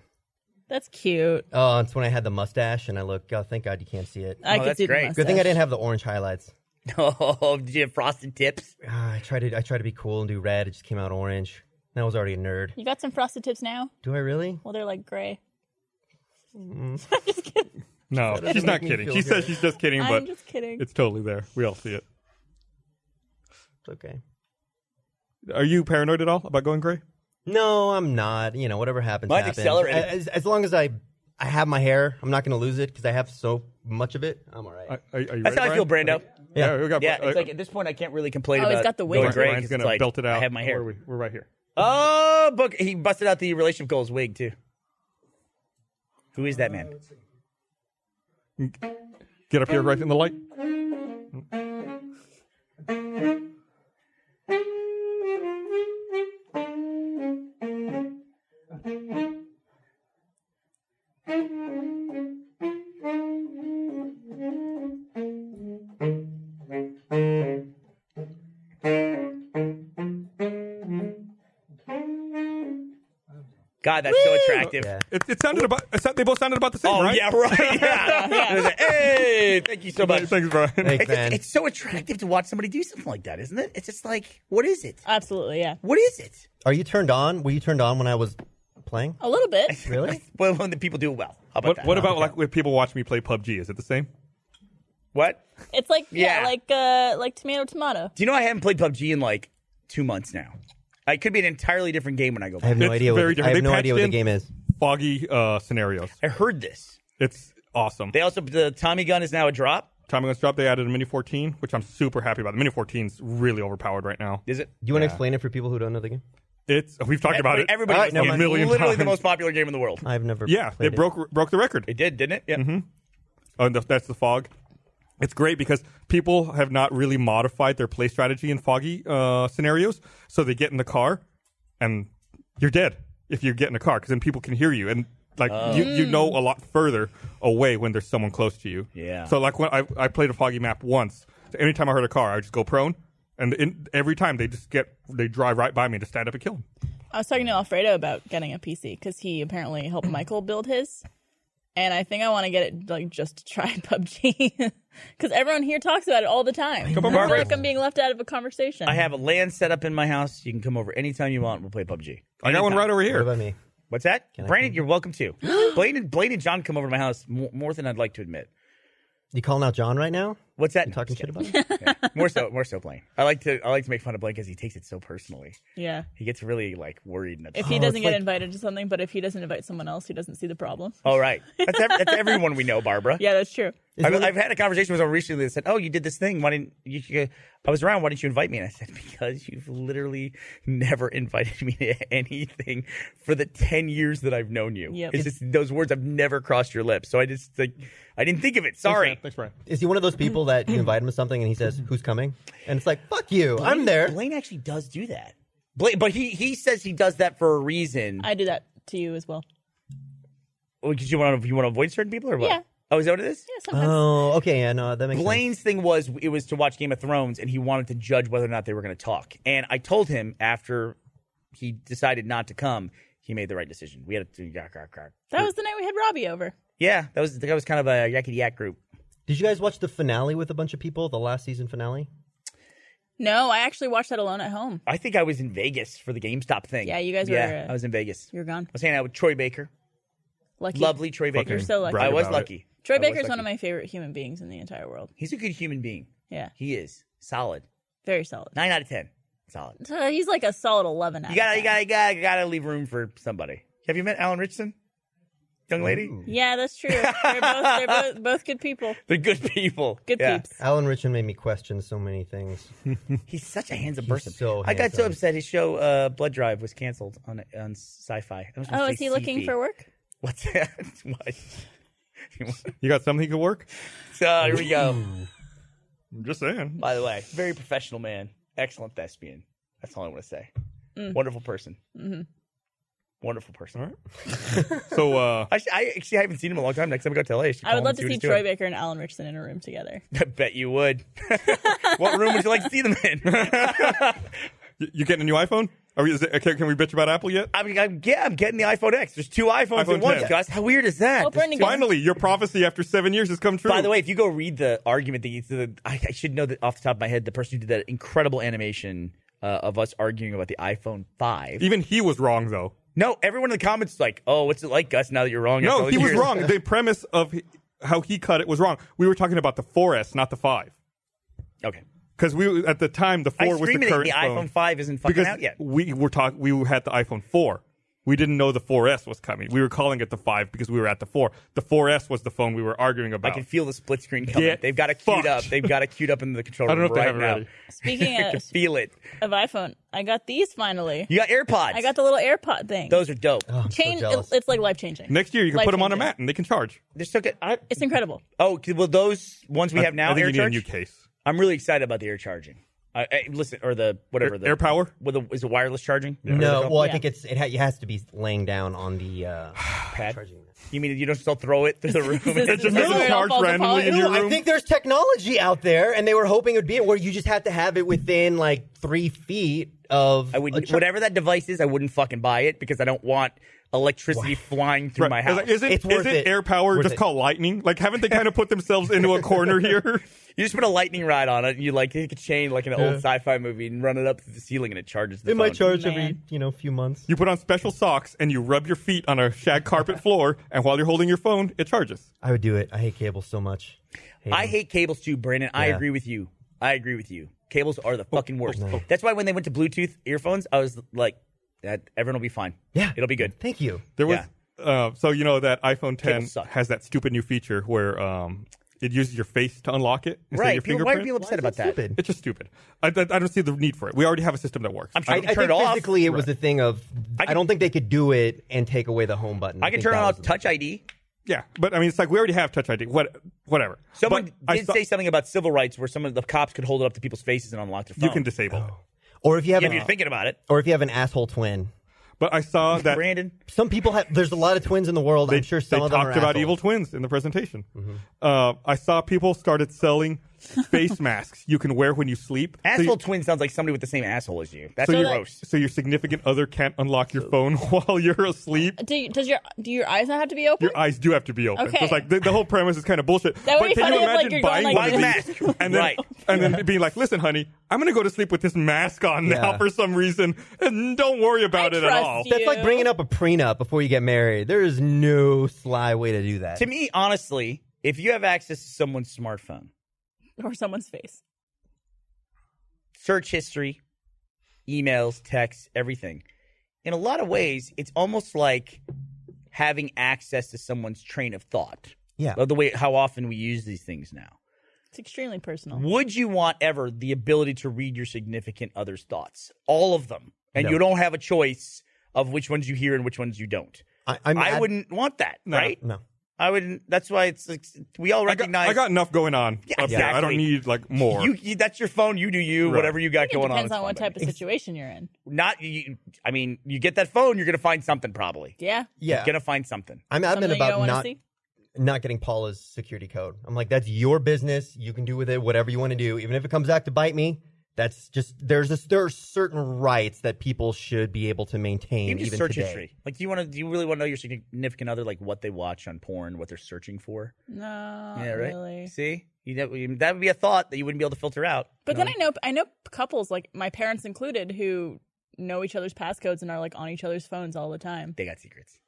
That's cute. Oh, it's when I had the mustache and I look. Oh, thank God you can't see it. I could that's see the great. Good thing I mustache. didn't have the orange highlights. Oh, did you have frosted tips? I tried to be cool and do red. It just came out orange. And I was already a nerd. You got some frosted tips now? Do I really? Well, they're like gray. No, doesn't she's not make me kidding. feel She says good. she's just kidding, I'm but just kidding. it's totally there. We all see it. It's okay. Are you paranoid at all about going gray? No, I'm not. You know, whatever happens, Mine's happens. accelerated. As long as I have my hair, I'm not going to lose it because I have so much of it. I'm all right. Are you That's ready, how I feel, Brian? Brando. Yeah, we got. Yeah, it's like at this point I can't really complain Oh, he's about got the wig going on. gray. Brian's 'cause gonna it's like, belt it out. I have my Where hair. are we? We're right here. Oh, book. He busted out the relationship goals wig too. Who is that man? Get up here, right in the light. God, that's so attractive. Yeah. It sounded about. They both sounded about the same, Oh right? yeah, right. Yeah. Hey, thank you so much. Thanks, Brian. Thanks, man. It's so attractive to watch somebody do something like that, isn't it? It's just like, what is it? Absolutely, yeah. What is it? Are you turned on? Were you turned on when I was playing? A little bit. Really? Well, when the people do it well. How about that? What about like when people watch me play PUBG? Is it the same? What? It's like, Yeah. like tomato. Do you know I haven't played PUBG in like 2 months now? It could be an entirely different game when I go I back. have no It's idea. very I different. have They no idea what patched the in- game is. Foggy scenarios. I heard this. It's awesome. They also, the Tommy gun is now a drop. Tommy Guns Drop, they added a Mini 14, which I'm super happy about. The Mini 14's really overpowered right now. Is it? Do you want to explain it for people who don't know the game? We've talked about it. Everybody All right, knows never the mind. game. million Literally the times. most popular game in the world. I've never. Yeah, they played it. broke the record. It did, didn't it? Yeah. Mm-hmm. And that's the fog. It's great because people have not really modified their play strategy in foggy scenarios. So they get in the car, and you're dead if you get in the car because then people can hear you and like you know a lot further away when there's someone close to you. Yeah. So like when I played a foggy map once, so anytime I heard a car, I would just go prone, and every time they drive right by me to stand up and kill them. I was talking to Alfredo about getting a PC because he apparently helped Michael build his. And I think I want to get it like just to try PUBG because everyone here talks about it all the time. I on, feel Barbara. like I'm being left out of a conversation. I have a LAN set up in my house. You can come over anytime you want. We'll play PUBG. I got one right over What here. about me? What's that? I Brandon, come? you're welcome to. Blaine and John come over to my house more than I'd like to admit. You calling out John right now? What's that? You talking shit about him? Yeah. More so Blaine. I like to make fun of Blaine because he takes it so personally. yeah. He gets really like worried and upset. If he doesn't it's get like- invited to something, but if he doesn't invite someone else, he doesn't see the problem. Oh right, that's everyone we know, Barbara. Yeah, that's true. I've had a conversation with someone recently that said, "Oh, you did this thing. Why didn't you? I was around. Why didn't you invite me?" And I said, "Because you've literally never invited me to anything for the 10 years that I've known you. Yep. It's just those words have never crossed your lips. So I just like I didn't think of it. Sorry." Thanks, Brian. Is he one of those people that you invite him to something and he says, "Who's coming?" And it's like, "Fuck you, I'm there." Blaine actually does do that. Blaine, but he says he does that for a reason. I do that to you as well. Because you want to avoid certain people or what? Yeah. Oh, is that what it is? Yeah, sometimes. Oh, okay. Yeah, no, that makes sense. Blaine's thing was it was to watch Game of Thrones, and he wanted to judge whether or not they were going to talk. And I told him after he decided not to come, he made the right decision. We had to That was the night we had Robbie over. Yeah, that was kind of a yakety yak group. Did you guys watch the finale with a bunch of people? The last season finale? No, I actually watched that alone at home. I think I was in Vegas for the GameStop thing. Yeah, you guys were. Yeah, I was in Vegas. You were gone. I was hanging out with Troy Baker. Lucky. Lovely Troy Baker. You're so lucky. brag I was about it. lucky. Troy I was Baker's one lucky. of my favorite human beings in the entire world. He's a good human being. Yeah, He is solid. very solid. 9 out of 10. Solid. He's like a solid 11. You gotta leave room for somebody. Have you met Alan Richardson, young lady? Yeah, that's true. They're both good people. They're good people. Good Yeah. peeps. Alan Richardson made me question so many things. He's such a handsome person. so I got so handsome. upset. His show Blood Drive was canceled on Sci-Fi. I was gonna Oh, say is he looking Sci-Fi. for work? What's that? What? You got something that could work? So here we go. I'm just saying. By the way, very professional man, excellent thespian. That's all I want to say. Wonderful person. Mm-hmm. Wonderful person. All right. So, I actually haven't seen him in a long time. Next time I go to LA, I should I would call love him to and see what Troy he's doing. Baker and Alan Richardson in a room together. I bet you would. What room would you like to see them in? you getting a new iPhone? Can we bitch about Apple yet? I'm getting the iPhone X. There's 2 iPhones iPhone at once, 10. guys. How weird is that? Oh, Brendan, Finally, your prophecy after 7 years has come true. By the way, if you go read the argument that I should know that off the top of my head, the person who did that incredible animation of us arguing about the iPhone 5. Even he was wrong, though. No, everyone in the comments is like, "Oh, what's it like, Gus? Now that you're wrong." after all No, these he was years?" wrong. The premise of how he cut it was wrong. We were talking about the 4S, not the 5. Okay. Because we at the time the 4 was the screaming current the phone. iPhone 5 isn't fucking Because out yet. we had the iPhone 4. We didn't know the 4S was coming. We were calling it the 5 because we were at the 4. The 4S was the phone we were arguing I about. can feel the split screen coming. Get They've got it queued fucked. up. They've got it queued up in the control I room don't know if they right have it now. ready. Speaking I can feel it. of iPhone, I got these finally. You got AirPods. I got the little AirPod thing. Those are dope. I'm so Change. jealous. It's like life changing. Next year, you can put them on a Life-changing. mat and they can charge. They're so good. It's incredible. Oh, well, those ones we have now, I think air you need a charge? new case. I'm really excited about the air charging. Listen, or the whatever the Air power? Is it wireless charging? No, well, I Yeah. think it has to be laying down on the Pad? charging. You mean you don't still throw it through the room? This It just is doesn't where it all charge falls randomly apart. in your No, I room. think there's technology out there, and they were hoping it would be where you just have to have it within like 3 feet of. I would whatever that device is. I wouldn't fucking buy it because I don't want electricity flying through my house. Is It's worth it it. air power Worth just it. called lightning? Like, haven't they kind of put themselves into a corner here? You just put a lightning rod on it. And you like take a chain like in an old sci-fi movie and run it up to the ceiling and it charges. The It might phone. charge Man. every few months. You put on special socks and you rub your feet on a shag carpet floor, and while you're holding your phone, it charges. I would do it. I hate cables so much. I them. hate cables too, Brandon. I Yeah. agree with you. Cables are the fucking worst. That's why when they went to Bluetooth earphones, I was like, "That everyone will be fine. Yeah, it'll be good." Thank you. There was, so you know that iPhone 10 Cables suck. has that stupid new feature where it uses your face to unlock it instead of Right? your People, why are fingerprint. people upset about that? Stupid. It's just stupid. I don't see the need for it. We already have a system that works. I'm sure I you can turn think it off. physically it was a thing of. I can- don't think they could do it and take away the home button. I can think turn that on was- Touch ID. Yeah, but I mean, it's like we already have Touch ID. Whatever. Someone But I did saw- say something about civil rights where some of the cops could hold it up to people's faces and unlock their phone. you can disable it. Or if you have If you're thinking about it, or if you have an asshole twin. But I saw that Brandon. Some people have. There's a lot of twins in the world. I'm sure some they of them are talked about assholes. evil twins in the presentation. I saw people started selling face masks you can wear when you sleep. So Asshole you- twin sounds like somebody with the same asshole as you. That's so you- gross. So your significant other can't unlock your phone while you're asleep. Do your eyes not have to be open? Your eyes do have to be open. Okay. So it's like the whole premise is kind of bullshit. That would but be can you funny if, like, imagine you're going buying like one of this. these and then Right. and then being like, "Listen, honey, I'm going to go to sleep with this mask on now Yeah. for some reason, and don't worry about I it at trust all." you. That's like bringing up a prenup before you get married. There is no sly way to do that. To me, honestly, if you have access to someone's smartphone, or someone's face. search history, emails, texts, everything. In a lot of ways, it's almost like having access to someone's train of thought. Yeah. Of the way how often we use these things now. It's extremely personal. Would you want ever the ability to read your significant other's thoughts? All of them. And No. you don't have a choice of which ones you hear and which ones you don't. I'm I mad- wouldn't want that, right? No. I wouldn't. That's why it's like, we all recognize. I got enough going on up there. I don't need like more. You that's your phone. You do you. Right. Whatever you got going on. Depends on what type of situation you're in. I mean, you get that phone, you're gonna find something probably. Yeah. Yeah. You're gonna find something. I'm adamant Something you don't about wanna see? not getting Paula's security code. I'm like, that's your business. You can do with it whatever you want to do. Even if it comes back to bite me, that's just there are certain rights that people should be able to maintain Even just even search today. history. Like, do you really want to know your significant other, like what they watch on porn, what they're searching for? No, Yeah, right. really. See, that would be a thought that you wouldn't be able to filter out. But then I know couples, like my parents included, who know each other's passcodes and are like on each other's phones all the time. They got secrets.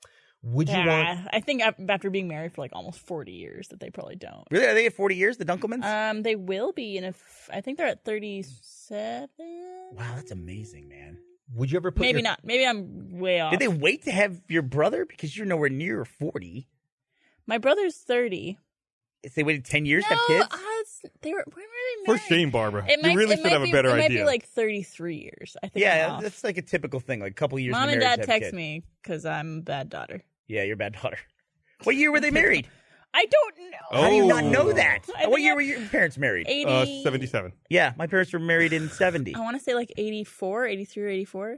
Would you want? I think after being married for like almost 40 years that they probably don't. Really? Are they at 40 years? The Dunkelmans? They will be, and I think they're at 37. Wow, that's amazing, man. Would you ever put? Maybe your, not. Maybe I'm way off. Did they wait to have your brother because you're nowhere near 40? My brother's 30. If they waited 10 years to No, have kids? when were they For married? shame, Barbara. It might, you really it should might have be, a better it idea. might be like 33 years. I think. Yeah, I'm off. that's like a typical thing. Like a couple years. Mom in and marriage Dad to have text kids. me because I'm a bad daughter. Yeah, you're a bad daughter. What year were they married? I don't know. How do you not Oh. know that? I What think year were your parents married? 80. 77. Yeah, my parents were married in 70. I want to say like 84, 83, or 84.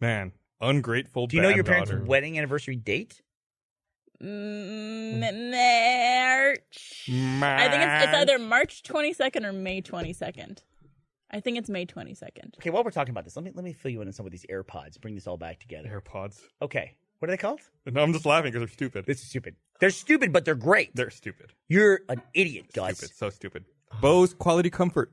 Man, ungrateful. Do you know bad your parents' daughter. wedding anniversary date? March. I think it's either March 22nd or May 22nd. I think it's May 22nd. Okay, while we're talking about this, let me fill you in on some of these AirPods. Bring this all back together. AirPods. Okay, what are they called? No, I'm just laughing because they're stupid. This is stupid. They're stupid, but they're great. They're stupid. You're an idiot, Gus. Stupid. So stupid. Bose quality comfort.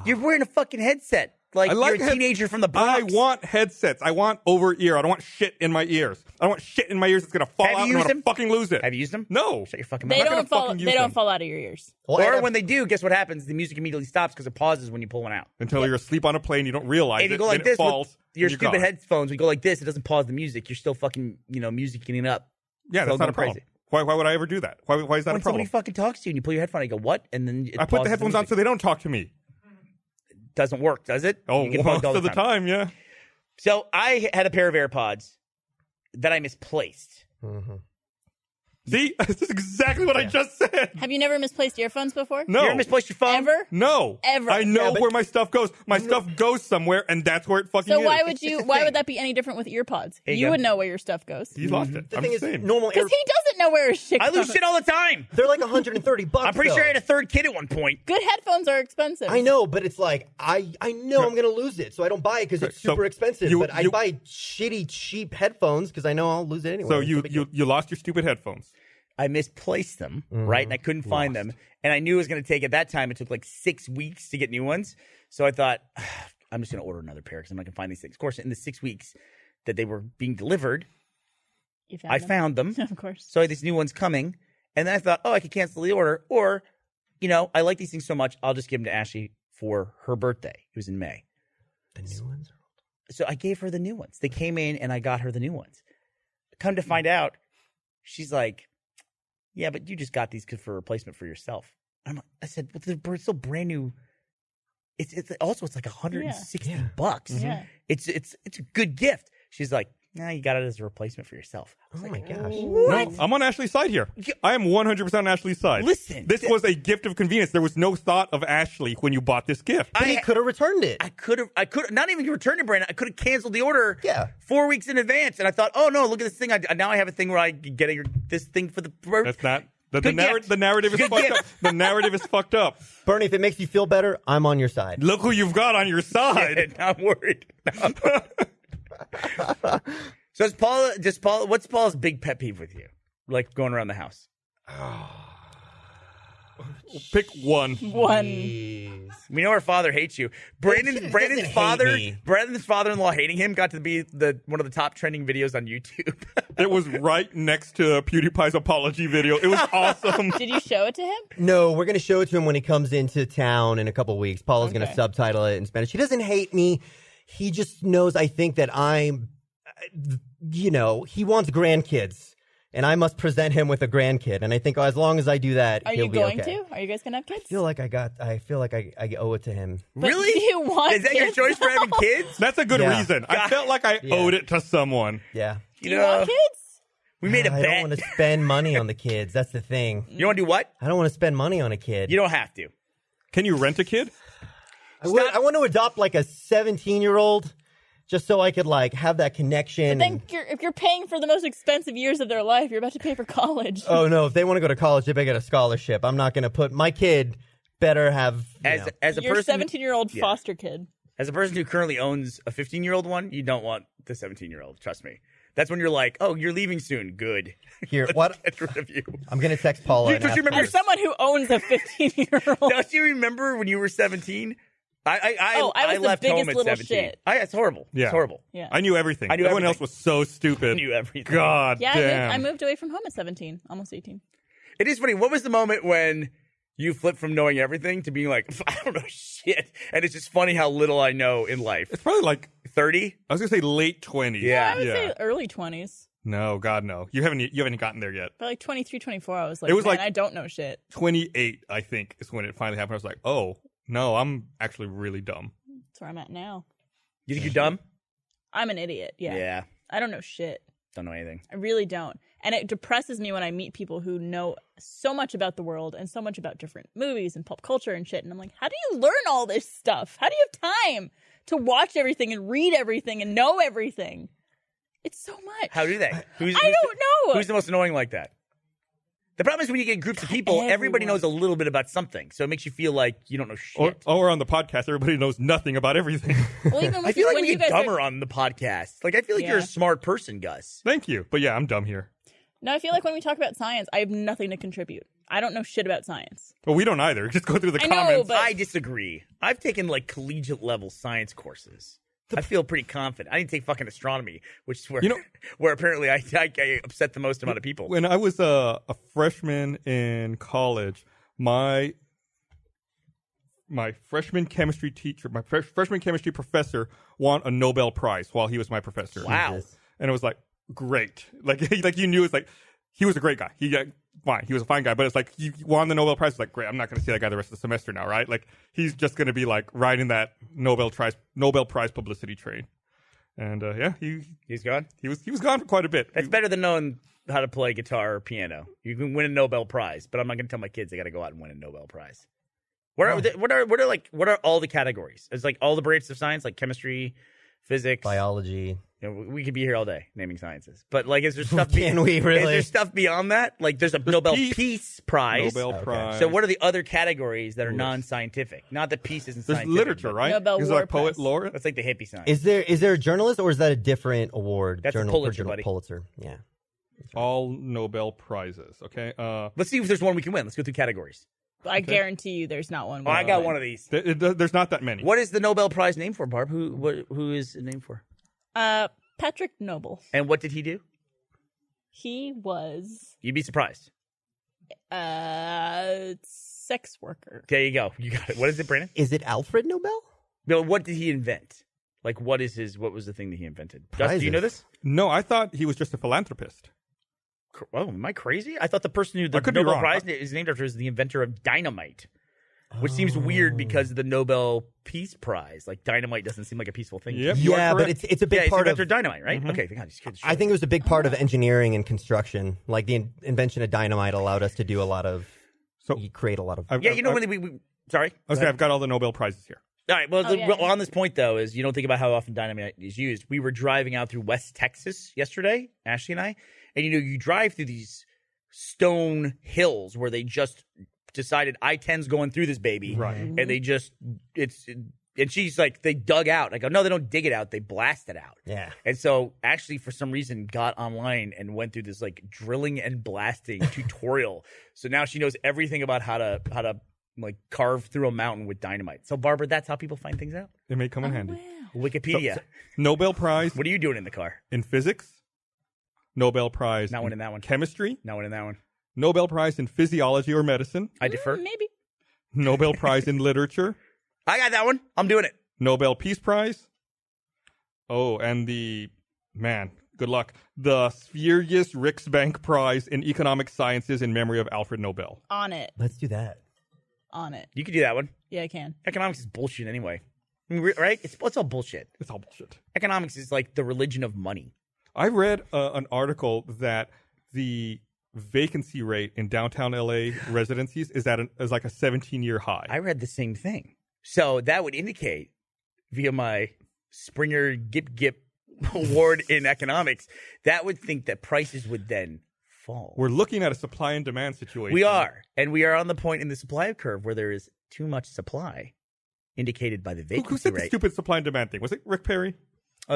You're wearing a fucking headset. Like, I like you're a teenager from the I Bronx. want headsets. I want over ear. I don't want shit in my ears. I don't want shit in my ears that's gonna fall Have out you and I'm used gonna them? fucking lose it. Have you used them? No. Shut your fucking They mouth. gonna don't fall. fucking use They don't them. fall out of your ears. Well, Or I'd when they do, guess what happens? The music immediately stops because it pauses when you pull one out. Until you're asleep on a plane, you don't realize If you it. go like then this it falls. with your and you're stupid gone. headphones, we go like this, it doesn't pause the music. You're still fucking, musicking it up. Yeah, Still that's not a going problem. crazy. Why would I ever do that? Why is that When a problem? somebody fucking talks to you and you pull your headphone, you go, what? And then it I put the pauses headphones on music. so they don't talk to me. Doesn't work, does it? Oh, You get most bugged all of the time, yeah. So I had a pair of AirPods that I misplaced. See, this is exactly what I just said. Have you never misplaced earphones before? No. You ever misplaced your phone? Ever? No. Ever. I know Yeah, but- where my stuff goes. My stuff goes somewhere, and that's where it fucking So is. why would It's you? a Why thing. would that be any different with earpods? There you You go. would know where your stuff goes. He lost it. The I'm thing just is, saying. normal Because he doesn't know where his shit I lose goes. shit all the time. they're like $130. I'm pretty though. sure I had a third kid at one point. Good headphones are expensive. I know, but it's like I know I'm gonna lose it, so I don't buy it because it's So super expensive. you- but I you- buy shitty, cheap headphones because I know I'll lose it anyway. So It's no you, big you deal. you lost your stupid headphones. I misplaced them, right? And I couldn't find them. And I knew it was going to take, at that time, it took like 6 weeks to get new ones. So I thought, I'm just going to order another pair because I'm not going to find these things. Of course, in the 6 weeks that they were being delivered, You I them? found them. Of course. So I had these new ones coming. And then I thought, I could cancel the order. Or, I like these things so much, I'll just give them to Ashley for her birthday. It was in May. The new ones. So I gave her the new ones. They came in and I got her the new ones. Come to find out, she's like, yeah, but you just got these for a replacement for yourself. I said, well, they're still brand new. It's also like $160 bucks. Yeah. It's a good gift. She's like, nah, you got it as a replacement for yourself. I was Oh like, my gosh. what? No, I'm on Ashley's side here. I am 100% on Ashley's side. Listen, This was a gift of convenience. There was no thought of Ashley when you bought this gift. But he could have returned it. I could have not even returned it, Brandon. I could have canceled the order. Yeah. 4 weeks in advance, and I thought, oh no, look at this thing. Now I have a thing where I can get this thing for the. That's not. The Good gift. narrative is Good fucked gift. up. The narrative is fucked up. Bernie, if it makes you feel better, I'm on your side. Look who you've got on your side. I'm worried. So what's Paul's big pet peeve with you? Like going around the house? Pick one. One. Jeez. We know her father hates you. Brandon's hate me. Brandon's father-in-law hating him got to be one of the top trending videos on YouTube. It was right next to PewDiePie's apology video. It was awesome. Did you show it to him? No, we're going to show it to him when he comes into town in a couple weeks. Paula's going to Okay. subtitle it in Spanish. He doesn't hate me. He just knows, I think, that I'm, he wants grandkids. And I must present him with a grandkid. And I think as long as I do that, Are he'll you be going okay. to? Are you guys gonna have kids? I feel like I owe it to him. But Really? do you want Is that your kids? choice for having kids? That's a good Yeah. reason. I felt like I Yeah. owed it to someone. Yeah. Do you want kids? We made a I bet. don't want to spend money on the kids. That's the thing. You want to do what? I don't want to spend money on a kid. You don't have to. Can you rent a kid? I want to adopt like a 17-year-old just so I could like have that connection. But then if you're paying for the most expensive years of their life, you're about to pay for college. Oh, no. If they want to go to college, they better get a scholarship. I'm not going to put my kid better have. As a Your person, 17-year-old foster kid. as a person who currently owns a 15-year-old one, you don't want the 17-year-old. Trust me. That's when you're like, oh, you're leaving soon. Good. Here, Let's what? get rid of you. I'm going to text Paula. You- and don't ask you remember- her. As someone who owns a 15-year-old. Don't you remember when you were 17? I was the left biggest home at little 17. shit. It's horrible. Yeah. It's horrible. Yeah. I knew everything. I knew Everyone everything. else was so stupid. I knew everything. God Yeah, damn. I moved away from home at 17, almost 18. It is funny. What was the moment when you flipped from knowing everything to being like, I don't know shit? And it's just funny how little I know in life. It's probably like 30? I was gonna say late 20s. Yeah. I would say early 20s. No, God, no. You haven't gotten there yet. But like 23, 24, I was like, It was man, like- I don't know shit. 28, I think, is when it finally happened. I was like, oh no, I'm actually really dumb. That's where I'm at now. You think you're dumb? I'm an idiot. Yeah. I don't know shit. Don't know anything. I really don't. And it depresses me when I meet people who know so much about the world and so much about different movies and pop culture and shit. And I'm like, how do you learn all this stuff? How do you have time to watch everything and read everything and know everything? It's so much. How do they? I don't know. Who's the most annoying like that? The problem is when you get groups of people, everybody everyone. knows a little bit about something. So it makes you feel like you don't know shit. Or on the podcast, everybody knows nothing about everything. Well, even I with feel like when we you get guys dumber on the podcast. Like, I feel like you're a Yeah. smart person, Gus. Thank you. But yeah, I'm dumb here. No, I feel like when we talk about science, I have nothing to contribute. I don't know shit about science. Well, we don't either. Just go through the I know, comments. but- I disagree. I've taken, like, collegiate level science courses. I feel pretty confident. I didn't take fucking astronomy, which is where, You know- where apparently I upset the most amount of people. When I was a freshman in college, my freshman chemistry teacher, my freshman chemistry professor won a Nobel Prize while he was my professor. Wow. And it was like, great. Like you knew it's like, he was a great guy. He was a fine guy, but it's like, he won the Nobel Prize. It's like, great, I'm not going to see that guy the rest of the semester now, right? Like, he's just going to be like riding that Nobel Prize publicity train. And yeah, He's gone? he was gone for quite a bit. That's better than knowing how to play guitar or piano. You can win a Nobel Prize, but I'm not going to tell my kids they got to go out and win a Nobel Prize. What are all the categories? It's like all the branches of science, like chemistry, physics, Biology. You know, we could be here all day naming sciences, but like, is there stuff? Can we really? Is there stuff beyond that? Like, there's a Nobel Peace Prize. Nobel Prize. So, what are the other categories that are non-scientific? Not that peace isn't There's scientific. literature, but right? Nobel Is it War like poet Prize. laureate? That's like the hippie science. Is there a journalist or is that a different award? That's a Journal, Pulitzer, journal, buddy. Pulitzer. Yeah. All Nobel Prizes. Okay. Let's see if there's one we can win. Let's go through categories. I guarantee you there's not one. Oh, I got one of these. There's not that many. What is the Nobel Prize named for, Barb? Who is it named for? Patrick Noble. And what did he do? He was You'd be surprised. sex worker. There you go. You got it. What is it, Brandon? Is it Alfred Nobel? No, what did he invent? Like, what was the thing that he invented? Gus, do you know this? No, I thought he was just a philanthropist. Oh, am I crazy? I thought the person who I the could be Nobel wrong. Prize is named after is the inventor of dynamite, which seems weird because of the Nobel Peace Prize. Like, dynamite doesn't seem like a peaceful thing. Yep. You are Yeah, but correct. it's a big Yeah, he's part the of. inventor of dynamite, right? Okay, God, you scared the shit I out think it was a big part of Oh. engineering and construction. Like the invention of dynamite allowed us to do a lot of. So You create a lot of. Yeah, you know when we sorry. Okay, I've got all the Nobel Prizes here. All right. Well, yeah. on this point though, is you don't think about how often dynamite is used. We were driving out through West Texas yesterday, Ashley and I, and you drive through these stone hills where they just decided I-10's going through this baby, Right. And they just and she's like, they dug out. I go, no, they don't dig it out. They blast it out. Yeah. And so Ashley, for some reason, got online and went through this like drilling and blasting tutorial. So now she knows everything about how to like carve through a mountain with dynamite. So Barbara, that's how people find things out. It may come in handy. Wikipedia. Nobel Prize What are you doing in the car? in physics. Nobel Prize Not winning that one. chemistry. Not winning that one. Nobel Prize in physiology or medicine. I defer. Maybe. Nobel Prize in literature. I got that one. I'm doing it. Nobel Peace Prize. Oh, and good luck. The Sveriges Riksbank Prize in Economic Sciences in memory of Alfred Nobel. On it. Let's do that. On it. You could do that one. Yeah, I can. Economics is bullshit anyway. I mean, right? It's all bullshit. It's all bullshit. Economics is like the religion of money. I read an article that the vacancy rate in downtown LA residencies is like a 17-year high. I read the same thing. So that would indicate, via my Springer Gip award in economics, that would think that prices would then fall. We're looking at a supply and demand situation. We are. And we are on the point in the supply curve where there is too much supply, indicated by the vacancy Who said rate. the stupid supply and demand thing? Was it Rick Perry?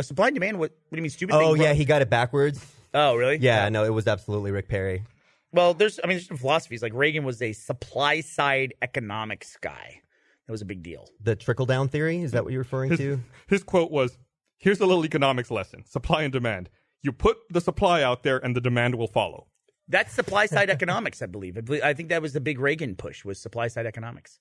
Supply and demand? What do you mean stupid? Oh thing? yeah, he got it backwards. Oh, really? Yeah, no, it was absolutely Rick Perry. Well, there's different philosophies. Like Reagan was a supply side economics guy. That was a big deal. The trickle down theory, is that what you're referring to? His quote was, "Here's a little economics lesson: supply and demand. You put the supply out there, and the demand will follow." That's supply side economics, I believe. I think that was the big Reagan push, was supply side economics.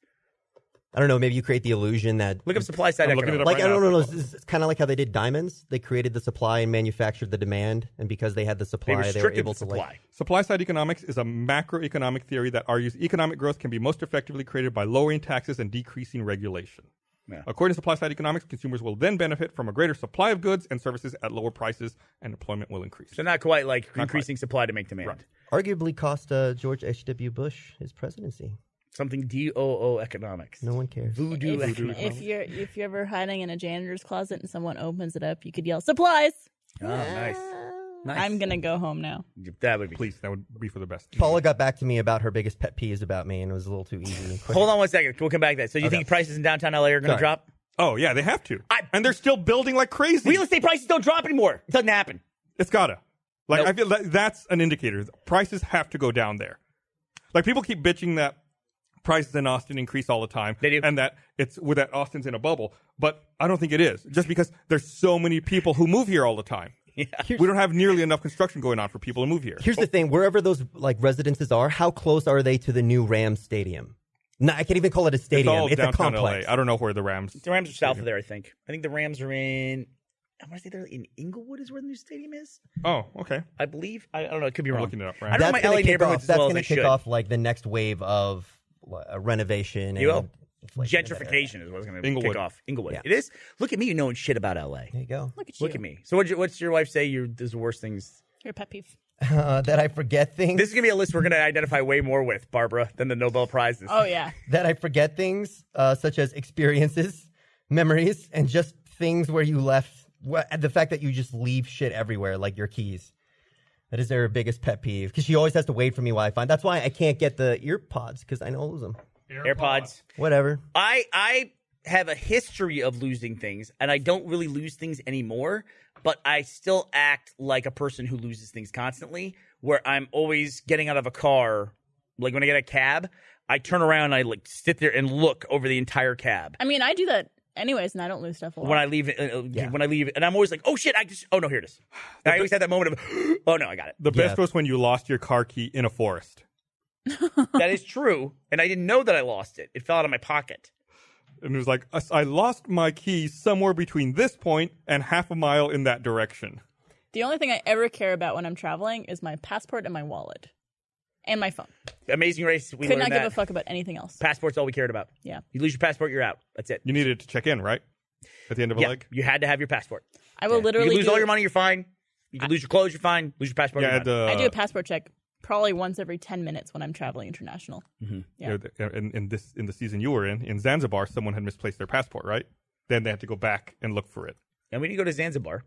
I don't know, maybe you create the illusion that Look up supply side I'm looking it economics. up like right I don't now. know, it's kind of like how they did diamonds. They created the supply and manufactured the demand, and because they had the They supply, they were restricted able the to supply. like Supply side economics is a macroeconomic theory that argues economic growth can be most effectively created by lowering taxes and decreasing regulation. Yeah. According to supply side economics, consumers will then benefit from a greater supply of goods and services at lower prices, and employment will increase. So not quite like increasing supply to make demand. Right. arguably cost George H.W. Bush his presidency. Something DOO economics. No one cares. Voodoo economics. If you're ever hiding in a janitor's closet and someone opens it up, you could yell supplies. Oh, nice. Nice. I'm gonna go home now. That would be. Please, that would be for the best. Paula got back to me about her biggest pet peeves about me, and it was a little too easy. Hold on one second. We'll come back to that. So you think prices in downtown LA are going to Sorry. drop? Oh yeah, they have to, and they're still building like crazy. Real estate prices don't drop anymore. It doesn't happen. It's gotta. Like Nope. I feel that's an indicator. Prices have to go down there. Like people keep bitching that prices in Austin increase all the time. They do. And that that Austin's in a bubble. But I don't think it is. Just because there's so many people who move here all the time. Yeah. We don't have nearly enough construction going on for people to move here. Here's the thing: wherever those like residences are, how close are they to the new Rams stadium? No, I can't even call it a It's stadium. all It's a downtown complex. LA. I don't know where the Rams. The Rams are south of there, I think. I think the Rams are in. I want to say they're in Inglewood is where the new stadium is. Oh, okay. I believe. I don't know. It could be I'm wrong. looking it up. I Right. don't know my gonna LA kick neighborhoods off, as that's well as gonna they kick should. off like the next wave of renovation. You will? and inflation in that area. Gentrification is what's going to Inglewood. kick off. Inglewood. Yeah. It is. Look at me, you knowing shit about LA. There you go. Look at you. Look at me. So what's your wife say? There's the worst things. Your pet peeve. That I forget things. This is going to be a list we're going to identify way more with, Barbara, than the Nobel Prizes. Oh yeah. That I forget things such as experiences, memories, and just things where you left. The fact that you just leave shit everywhere, like your keys. That is their biggest pet peeve because she always has to wait for me while I find. That's why I can't get the ear pods because I know I'll lose them. AirPods. Whatever. I have a history of losing things, and I don't really lose things anymore, but I still act like a person who loses things constantly, where I'm always getting out of a car. Like when I get a cab, I turn around and I like sit there and look over the entire cab. I mean, I do that anyways, and I don't lose stuff a lot. When I leave, and I'm always like, "Oh shit! Oh no, here it is." And I always have that moment of, "Oh no, I got it." The best was when you lost your car key in a forest. That is true, and I didn't know that I lost it. It fell out of my pocket. And it was like, I lost my key somewhere between this point and half a mile in that direction. The only thing I ever care about when I'm traveling is my passport and my wallet. And my phone. Amazing Race. We Could learned not give that. a fuck about anything else. Passport's all we cared about. Yeah. You lose your passport, you're out. That's it. You needed to check in, right? At the end of a Yeah, leg? you had to have your passport. I will You literally can lose do, all your money, you're fine. You can lose your clothes, you're fine. Lose your passport, Yeah, you're fine. I do a passport check probably once every 10 minutes when I'm traveling international. Yeah. in the season you were in Zanzibar, someone had misplaced their passport, right? Then they had to go back and look for it. And we didn't go to Zanzibar.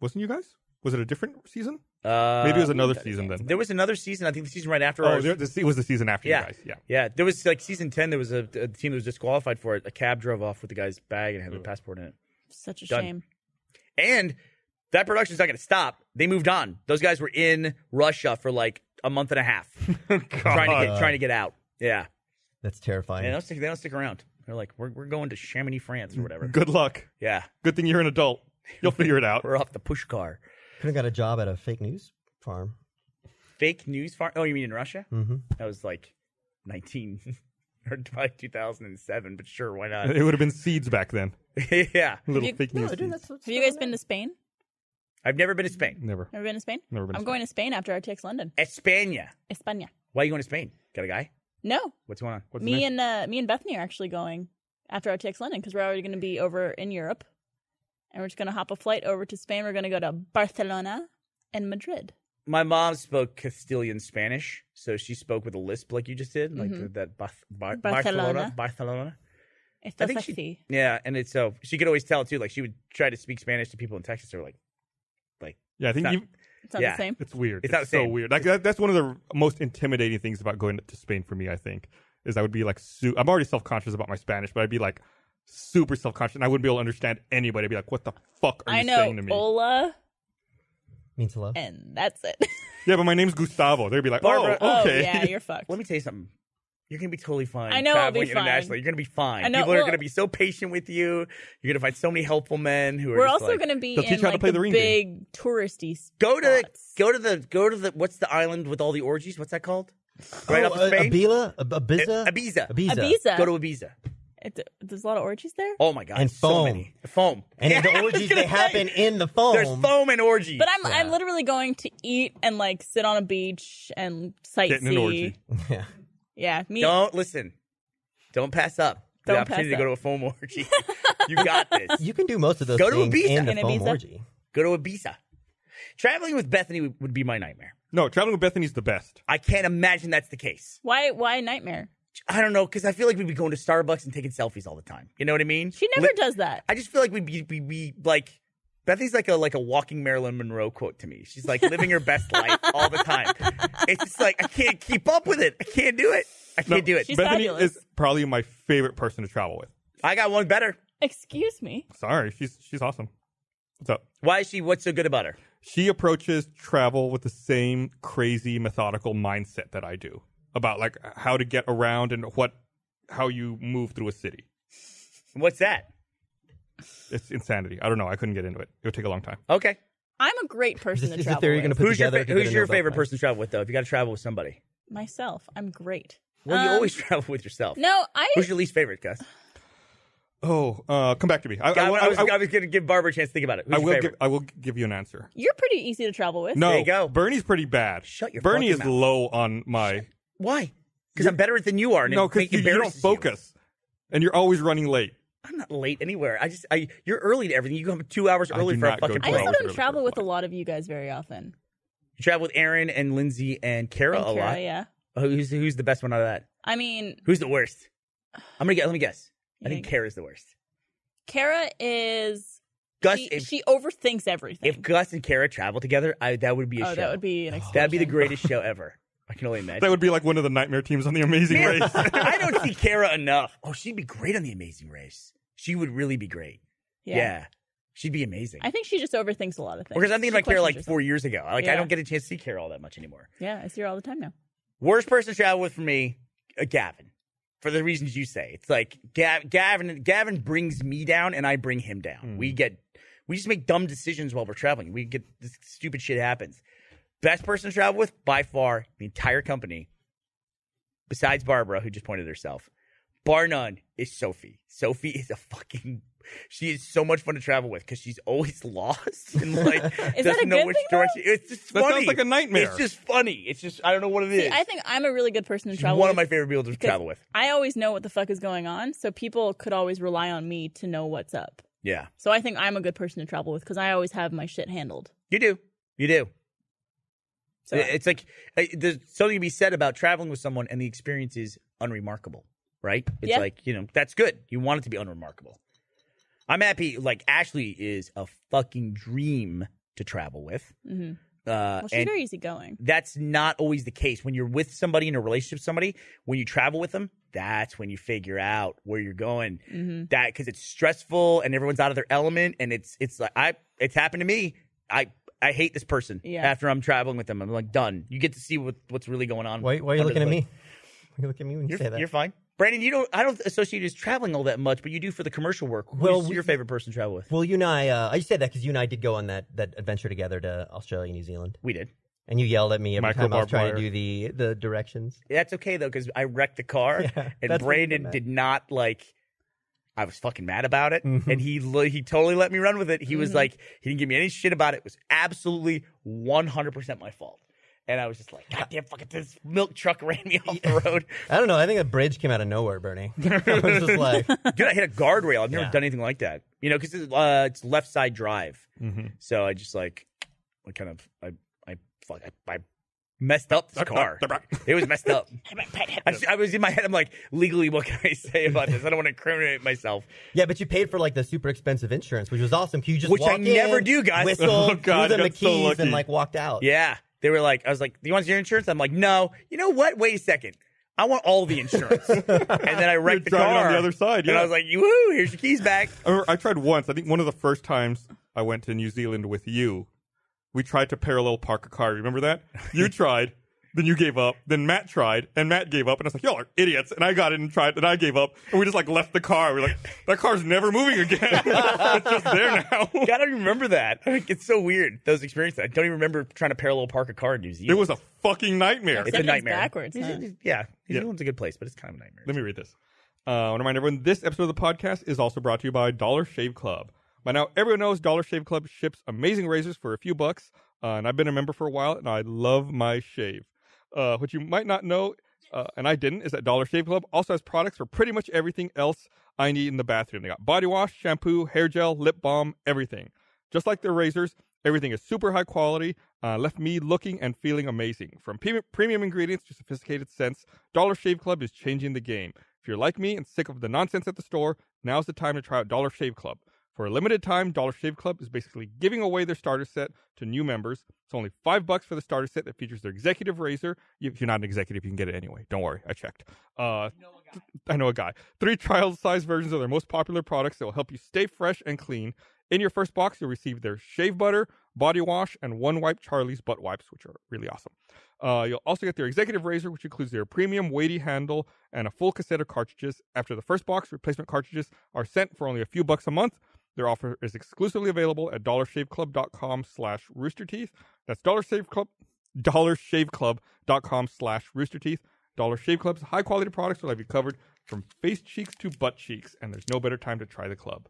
Wasn't you guys? Was it a different season? Maybe it was another season then. There was another season. I think the season right after Oh, ours. it was the season after Yeah. you guys. Yeah. Yeah, there was like season 10, there was a team that was disqualified for it. A cab drove off with the guy's bag and had their passport in it. Such a Done. shame. And that production's not going to stop. They moved on. Those guys were in Russia for like a month and a half trying to get out. Yeah. That's terrifying. And they don't stick around. They're like, we're going to Chamonix, France or whatever. Good luck. Yeah. Good thing you're an adult. You'll figure it out. We're off the push car. Could have got a job at a fake news farm. Fake news farm? Oh, you mean in Russia? Mm-hmm. That was like 2007, but sure, why not? It would have been seeds back then. Yeah. Little you- fake news seeds. Have you guys been to Spain? I've never been to Spain. Never. Never been to Spain? Never been to I'm going to Spain after RTX London. España. España. Why are you going to Spain? Got a guy? No. What's going on? What's the Me name? and Bethany are actually going after RTX London because we're already going to be over in Europe. And we're just going to hop a flight over to Spain. We're going to go to Barcelona and Madrid. My mom spoke Castilian Spanish, so she spoke with a lisp like you just did, like that Barcelona. It's I think sexy. Yeah, and it's so she could always tell too. Like she would try to speak Spanish to people in Texas. They're like, Yeah, I think It's not Yeah. the same. it's weird. It's not the so same. weird. Like that's one of the most intimidating things about going to Spain for me. I think is I would be like, I'm already self-conscious about my Spanish, but I'd be like super self-conscious, and I wouldn't be able to understand anybody. I'd be like, what the fuck are I you know saying to me? Ola, Means hello. and that's it. Yeah, but my name's Gustavo. They'd be like, Barbara- oh, okay. Oh, yeah, you're fucked. let me tell you something. You're gonna be totally fine. I know I'll traveling be fine. internationally. You're gonna be fine. I know, People are well- gonna be so patient with you. You're gonna find so many helpful men who are. We're just also like, going to be they'll teach in you how to like play the the ring big touristy go to spots. the what's the island with all the orgies? What's that called? Right off of Spain. Abila? Ibiza? Ibiza. Ibiza. Go to Ibiza. There's a lot of orgies there. Oh my god, And so foam. many. Foam. And Yeah, the I was orgies, gonna they say, happen in the foam. There's foam and orgies. But I'm literally going to eat and like sit on a beach and sightsee. Getting an orgy. Yeah. Yeah, me. Don't listen. Don't pass up the Don't opportunity pass to go to a foam orgy. You got this. You can do most of those Go to things Ibiza. in the In foam Ibiza? orgy. Go to Ibiza. Traveling with Bethany would be my nightmare. No, traveling with Bethany's the best. I can't imagine that's the case. Why nightmare? I don't know, because I feel like we'd be going to Starbucks and taking selfies all the time. You know what I mean? She never does that. I just feel like we'd be like, Bethany's like a walking Marilyn Monroe quote to me. She's like living her best life all the time. It's just like, I can't keep up with it. I can't do it. I can't do it. She's Bethany fabulous. is probably my favorite person to travel with. I got one better. Excuse me. Sorry, she's awesome. What's up? What's so good about her? She approaches travel with the same crazy methodical mindset that I do about like how to get around and how you move through a city. What's that? It's insanity. I don't know. I couldn't get into it. It would take a long time. Okay. I'm a great person to Is it travel there you're with. going to put Who's your, together? to get who's a your Nobel favorite Prize? person to travel with, though, if you got to travel with somebody? Myself. I'm great. Well, you always travel with yourself. No, Who's your least favorite, Gus? Oh, come back to me. I was going to give Barbara a chance to think about it. Who's I your will favorite? give. I will give you an answer. You're pretty easy to travel with. No, There you go. Bernie's pretty bad. Shut your Bernie fucking is mouth. low on my. Why? Because I'm better than you are. And No, it because you don't embarrasses focus, and you're always running late. I'm not late anywhere. You're early to everything. You come 2 hours I early do for a not go fucking I to plane. also hours don't early travel for a with a flight. lot of you guys very often. You travel with Aaron and Lindsay and Kara And a Kara, lot. yeah. Oh, who's the best one out of that? I mean, Who's the worst? Let me guess. I Yeah. think Kara's the worst. Kara is. Gus, She overthinks everything. if Gus and Kara travel together, that would be a show. that would be an explosion. That'd be the greatest show ever. I can only imagine. That would be like one of the nightmare teams on The Amazing Race. I don't see Kara enough. Oh, she'd be great on The Amazing Race. She would really be great. Yeah. She'd be amazing. I think she just overthinks a lot of things. Because I'm thinking She about Kara like questions 4 years ago. Like I Yeah. don't get a chance to see Kara all that much anymore. herself. Yeah, I see her all the time now. Worst person to travel with for me, Gavin. For the reasons you say. It's like Gavin brings me down and I bring him down. We just make dumb decisions while we're traveling. We get this stupid shit happens. Best person to travel with, by far, the entire company, besides Barbara, who just pointed herself, bar none, is Sophie. Sophie is she is so much fun to travel with because she's always lost and like Is that doesn't a know good which thing, though? direction. It's just That funny. sounds like a nightmare. It's just funny. It's just I don't know what it is. See, I think I'm a really good person to She's travel one with. of my favorite people to 'cause travel with. I always know what the fuck is going on, so people could always rely on me to know what's up. Yeah, So I think I'm a good person to travel with because I always have my shit handled. you do. You do. So It's like there's something to be said about traveling with someone and the experience is unremarkable, right? It's Yeah. like, that's good. You want it to be unremarkable. I'm happy. Like, Ashley is a fucking dream to travel with. hmm well, she's and very easygoing. that's not always the case. When you're with somebody in a relationship with somebody, when you travel with them, that's when you figure out where you're going. That because it's stressful and everyone's out of their element, and it's like it's happened to me. I hate this person after I'm traveling with them. I'm like, done. You get to see what's really going on. Why are you under looking the at me? hood. Why are you looking at me when you say that? You're fine. Brandon, I don't associate you as traveling all that much, but you do for the commercial work. Well, Who's your favorite person to travel with? Well, you and I just said that because you and I did go on that adventure together to Australia, New Zealand. We did. And you yelled at me every time I was Micro-barbed trying to wire. do the directions. That's okay, though, because I wrecked the car, Yeah, and that's what Brandon you did not, I was fucking mad about it, Mhm. and he totally let me run with it. He was like, he didn't give me any shit about it. It was absolutely 100% my fault. And I was just like, God damn, fucking this milk truck ran me off the road. I don't know. I think a bridge came out of nowhere, Bernie. I was just like, Dude, I hit a guardrail. I've never Yeah. done anything like that. Because it's left side drive. Mm-hmm. So I just I fuck, I messed up this car. It was messed up. I was in my head. I'm like, legally, what can I say about this? I don't want to incriminate myself. Yeah, but you paid for like the super expensive insurance, which was awesome. You just Which walk I never do, guys. Whistled, Oh, God, threw them the I got so keys, lucky. and like walked out. Yeah, they were like, I was like, do you want your insurance? I'm like, no. You know what? Wait a second. I want all the insurance. And then I wrecked the driving car on the other side, And yeah. I was like, woohoo! Here's your keys back. I tried once. I think one of the first times I went to New Zealand with you, we tried to parallel park a car. Remember that? You tried. Then you gave up. Then Matt tried, and Matt gave up. And I was like, y'all are idiots. And I got in and tried, and I gave up. And we just like left the car. We're like, that car's never moving again. It's just there now. God, I don't even remember that. Like, it's so weird, those experiences. I don't even remember trying to parallel park a car in New Zealand. It was a fucking nightmare. It's a Everything's nightmare. backwards, huh? Yeah, New Zealand's a good place, but it's kind of a nightmare. Let me read this. I want to remind everyone, this episode of the podcast is also brought to you by Dollar Shave Club. By now, everyone knows Dollar Shave Club ships amazing razors for a few bucks. And I've been a member for a while, and I love my shave. What you might not know, and I didn't, is that Dollar Shave Club also has products for pretty much everything else I need in the bathroom. They got body wash, shampoo, hair gel, lip balm, everything. Just like their razors, everything is super high quality, left me looking and feeling amazing. From premium ingredients to sophisticated scents, Dollar Shave Club is changing the game. If you're like me and sick of the nonsense at the store, now's the time to try out Dollar Shave Club. For a limited time, Dollar Shave Club is basically giving away their starter set to new members. It's only $5 for the starter set that features their executive razor. If you're not an executive, you can get it anyway. Don't worry, I checked. I know a guy. 3 trial-size versions of their most popular products that will help you stay fresh and clean. In your first box, you'll receive their shave butter, body wash, and One Wipe Charlie's butt wipes, which are really awesome. You'll also get their executive razor, which includes their premium weighty handle and a full cassette of cartridges. After the first box, replacement cartridges are sent for only a few bucks a month. Their offer is exclusively available at dollarshaveclub.com/roosterteeth. That's dollarshaveclub.com/roosterteeth. Dollar Shave Club's high-quality products will have you covered from face cheeks to butt cheeks, and there's no better time to try the club.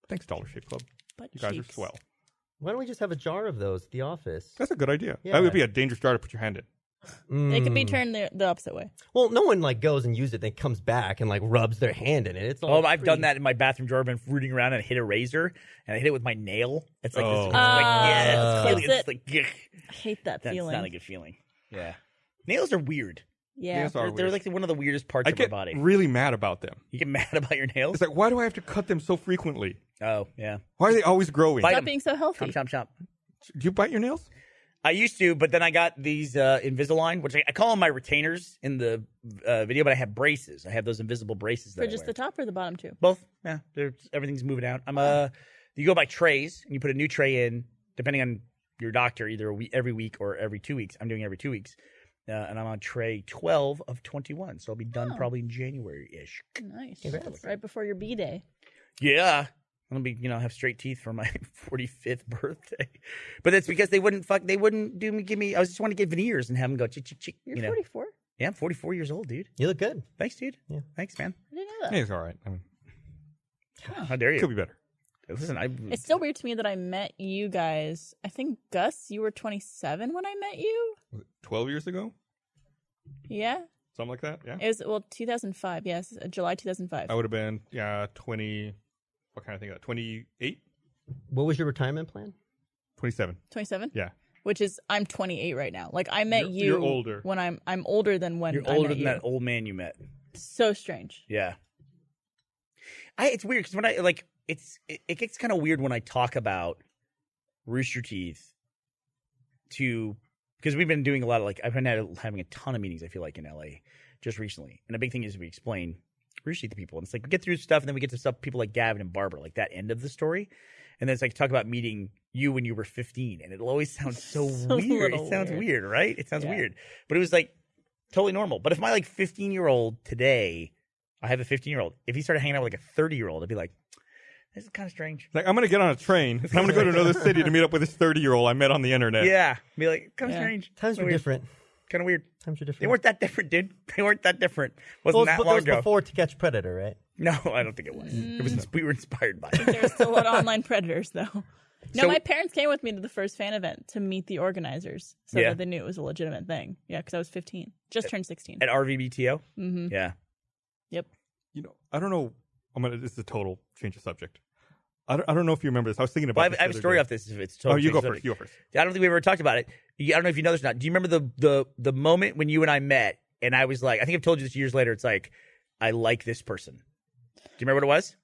Thanks, Dollar Shave Club. Butt You guys cheeks. are swell. Why don't we just have a jar of those at the office? That's a good idea. Yeah. That would be a dangerous jar to put your hand in. It could be turned the opposite way. Well, no one like goes and uses it, then comes back and like rubs their hand in it. It's all I've pretty- done that in my bathroom drawer. I've been rooting around and hit a razor, and I hit it with my nail. It's like Oh. this. It's like, Clips it's it. like, I hate that that's feeling. not a good feeling. Yeah, nails are weird. Yeah. Nails are They're weird. like one of the weirdest parts I of get my body. really mad about them. You get mad about your nails? It's like, why do I have to cut them so frequently? Oh yeah. Why are they always growing? Bite Stop 'em. being so healthy. Chomp, chomp, chomp. Do you bite your nails? I used to, but then I got these Invisalign, which I call them my retainers in the video, but I have braces. I have those invisible braces that For I just wear. the top or the bottom too? Both. Yeah, everything's moving out. You go by trays, and you put a new tray in, depending on your doctor, either every week or every 2 weeks. I'm doing every 2 weeks. And I'm on tray 12 of 21, so I'll be done probably in January-ish. Nice. Congrats. Right before your B-day. Yeah. I'm gonna be, have straight teeth for my 45th birthday. But that's because they wouldn't give me, I was just want to get veneers and have them go chick, chick, chick. You're 44? Yeah, I'm 44 years old, dude. You look good. Thanks, dude. Yeah. Thanks, man. I didn't know that. Yeah, it's all right. I mean, How dare you? could be better. Listen, It's still weird to me that I met you guys. I think, Gus, you were 27 when I met you? Was it 12 years ago? Yeah. Something like that? Yeah. It was, 2005. Yes, July 2005. I would have been, 20, what kind of thing? 28? What was your retirement plan? 27. 27? Yeah. Which is, I'm 28 right now. Like, I met you. You're older. When I'm older than when you're I older met than you. that old man you met. So strange. Yeah. It's weird because when it gets kind of weird when I talk about Rooster Teeth because we've been doing a lot of I've been having a ton of meetings, I feel like, in LA just recently. And a big thing is we explain Rooster Teeth to people. And it's like we get through stuff and then we get to stuff people like Gavin and Barbara, like that end of the story. And then it's like talk about meeting you when you were 15. And it'll always sound so So weird. It little sounds weird. weird, right? It sounds Yeah. weird. But it was like totally normal. But if my 15-year-old today, I have a 15-year-old, if he started hanging out with a 30-year-old, I'd be like, this is kind of strange. Like, I'm going to get on a train and I'm going to go to another city to meet up with this 30-year-old I met on the internet. Yeah. Be like, kind of Yeah. strange. Times were different. Kind of weird. Times were different. They weren't that different, dude. They weren't that different. Well, Wasn't that that long was ago. before To Catch Predator, right? No, I don't think it was. It was. We were inspired by it. There were still a lot of online predators, though. No, So- my parents came with me to the first fan event to meet the organizers so Yeah. that they knew it was a legitimate thing. Yeah, because I was 15. Just turned 16. At RVBTO? Mm-hmm. Yeah. Yep. I don't know. This is a total change of subject. I don't know if you remember this. I was thinking about. Well, this I have a the other story day. off this. If it's totally Oh, you go changed first. You go first. I don't think we ever talked about it. I don't know if you know this or not. Do you remember the moment when you and I met and I was like, I think I've told you this years later. It's like, I like this person. Do you remember what it was?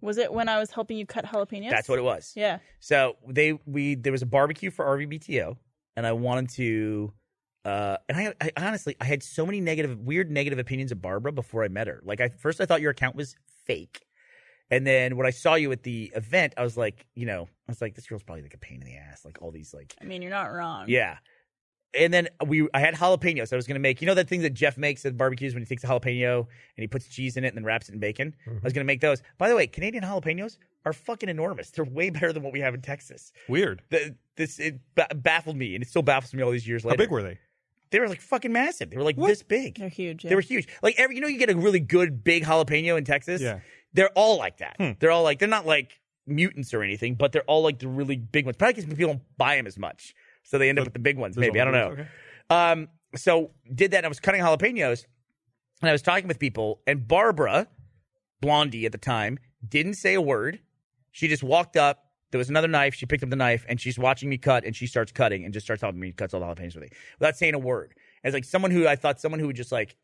Was it when I was helping you cut jalapenos? That's what it was. Yeah. So there was a barbecue for RVBTO, and I wanted to. And I honestly, I had so many weird negative opinions of Barbara before I met her. Like, first I thought your account was fake. And then when I saw you at the event, I was like, this girl's probably like a pain in the ass. Like all these like. I mean, you're not wrong. Yeah. And then I had jalapenos. I was going to make, that thing that Jeff makes at barbecues when he takes a jalapeno and he puts cheese in it and then wraps it in bacon? I was going to make those. By the way, Canadian jalapenos are fucking enormous. They're way better than what we have in Texas. Weird. It baffled me, and it still baffles me all these years later. How big were they? They were like fucking massive. They were like this big. They're huge. Yeah. They were huge. Like you get a really good big jalapeno in Texas. Yeah. They're all like that. They're all like, they're not like mutants or anything, but they're all like the really big ones. Probably because people don't buy them as much. So they end up with the big ones, maybe. I don't know. Okay. So did that. And I was cutting jalapenos and I was talking with people, and Barbara, Blondie at the time, didn't say a word. She just walked up. There was another knife. She picked up the knife and she's watching me cut, and she starts cutting and just starts helping me cut all the jalapenos with me without saying a word. As like someone who would just like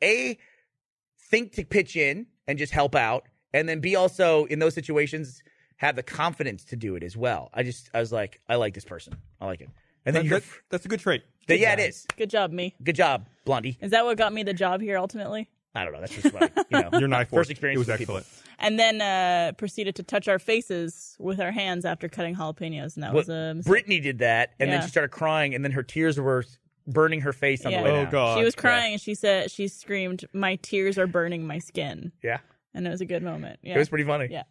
think to pitch in and just help out, and then B, also in those situations have the confidence to do it as well. I was like, I like this person. I like it. And then that's a good trait. It is. Good job, me. Good job, Blondie. Is that what got me the job here ultimately? I don't know. That's just like, Your knife first work. experience It was with people. excellent. And then proceeded to touch our faces with our hands after cutting jalapenos, and that was a mistake. Brittany did that, and then Yeah. she started crying, and then her tears were burning her face on the way Oh, down. God. She was crying, and she screamed, "My tears are burning my skin," Yeah. and it was a good moment. Yeah. It was pretty funny. Yeah.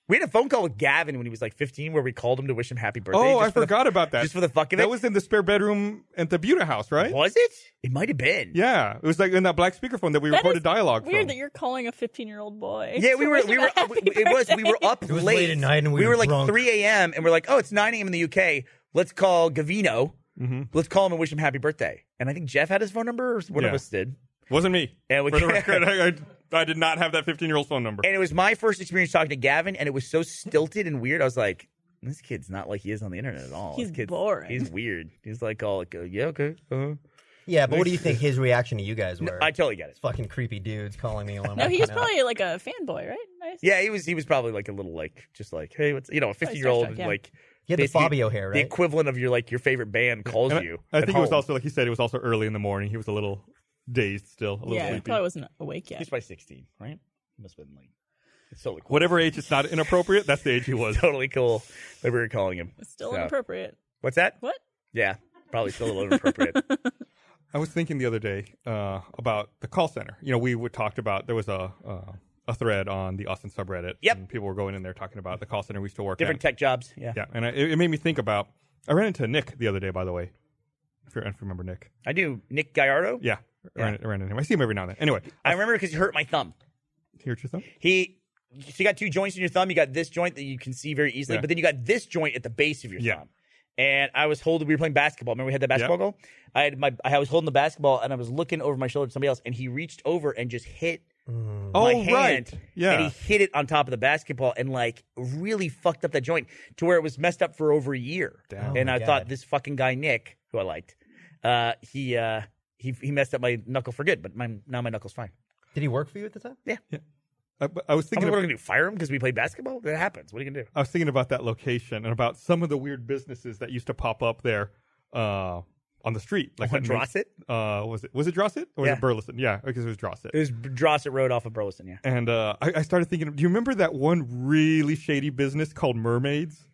We had a phone call with Gavin when he was like 15 where we called him to wish him happy birthday. Oh, I just for the- forgot about that. Just for the fuck of it. That was in the spare bedroom at the Buta house, right? Was it? It might have been. Yeah, it was like in that black speakerphone that we That recorded is dialogue Weird from. that you're calling a 15-year-old boy. Yeah, we were up It was late at night and we were were like drunk. 3 a.m. and we're like, oh, it's 9 a.m. in the UK. Let's call Gavino. Let's call him and wish him happy birthday. And I think Jeff had his phone number, or one of Yeah. us did. Wasn't me. And we- For the record, I did not have that 15-year-old phone number. And it was my first experience talking to Gavin, and it was so stilted and weird. I was like, this kid's not like he is on the internet at all. He's This kid's boring. He's weird. He's like all like, yeah, okay. Yeah, but what do you think his reaction to you guys were? I totally get it. Fucking creepy dudes calling me. No, he was probably like a fanboy, right? Nice. Yeah, he was probably like a little like just like, hey, what's a 50-year-old starstruck, yeah. like He had the basically Fabio hair, the right? equivalent of your favorite band calls And you. I at think it was home. also, like he said, it was also early in the morning. He was a little dazed still, a little Yeah, he sleepy. probably wasn't awake yet. He's probably 16, right? Must have been like it's totally cool. Whatever age it's not inappropriate, that's the age he was. Totally cool that we were calling him. It's still So- inappropriate. What's that? What? Yeah, probably still a little inappropriate. I was thinking the other day about the call center. We talked about, there was a thread on the Austin subreddit. Yep. And people were going in there talking about the call center we used to work Different at. tech jobs. Yeah. Yeah, and it made me think about, I ran into Nick the other day, by the way. If you remember Nick. I do. Nick Gallardo? Yeah, I ran into him. I see him every now and then. Anyway, I remember because he hurt my thumb. here's your thumb. So you got two joints in your thumb. You got this joint that you can see very easily, Yeah. but then you got this joint at the base of your Yeah. thumb. And we were playing basketball. Remember we had that basketball goal? I was holding the basketball and I was looking over my shoulder at somebody else, and he reached over and just hit my hand. Right. Yeah. And he hit it on top of the basketball and really fucked up that joint to where it was messed up for over a year. Damn. And Oh I my thought God. this fucking guy Nick, who I liked, he messed up my knuckle for good, but now my knuckle's fine. Did he work for you at the time? Yeah. I was I thinking mean, what are we gonna do? Fire him because we played basketball? That happens. What are you gonna do? I was thinking about that location and about some of the weird businesses that used to pop up there on the street. Like On that Drossett? Was it Drossett or Yeah. was it Burleson? Yeah, because it was Drossett. It was Drossett Road off of Burleson, yeah. And I started thinking, do you remember that one really shady business called Mermaids?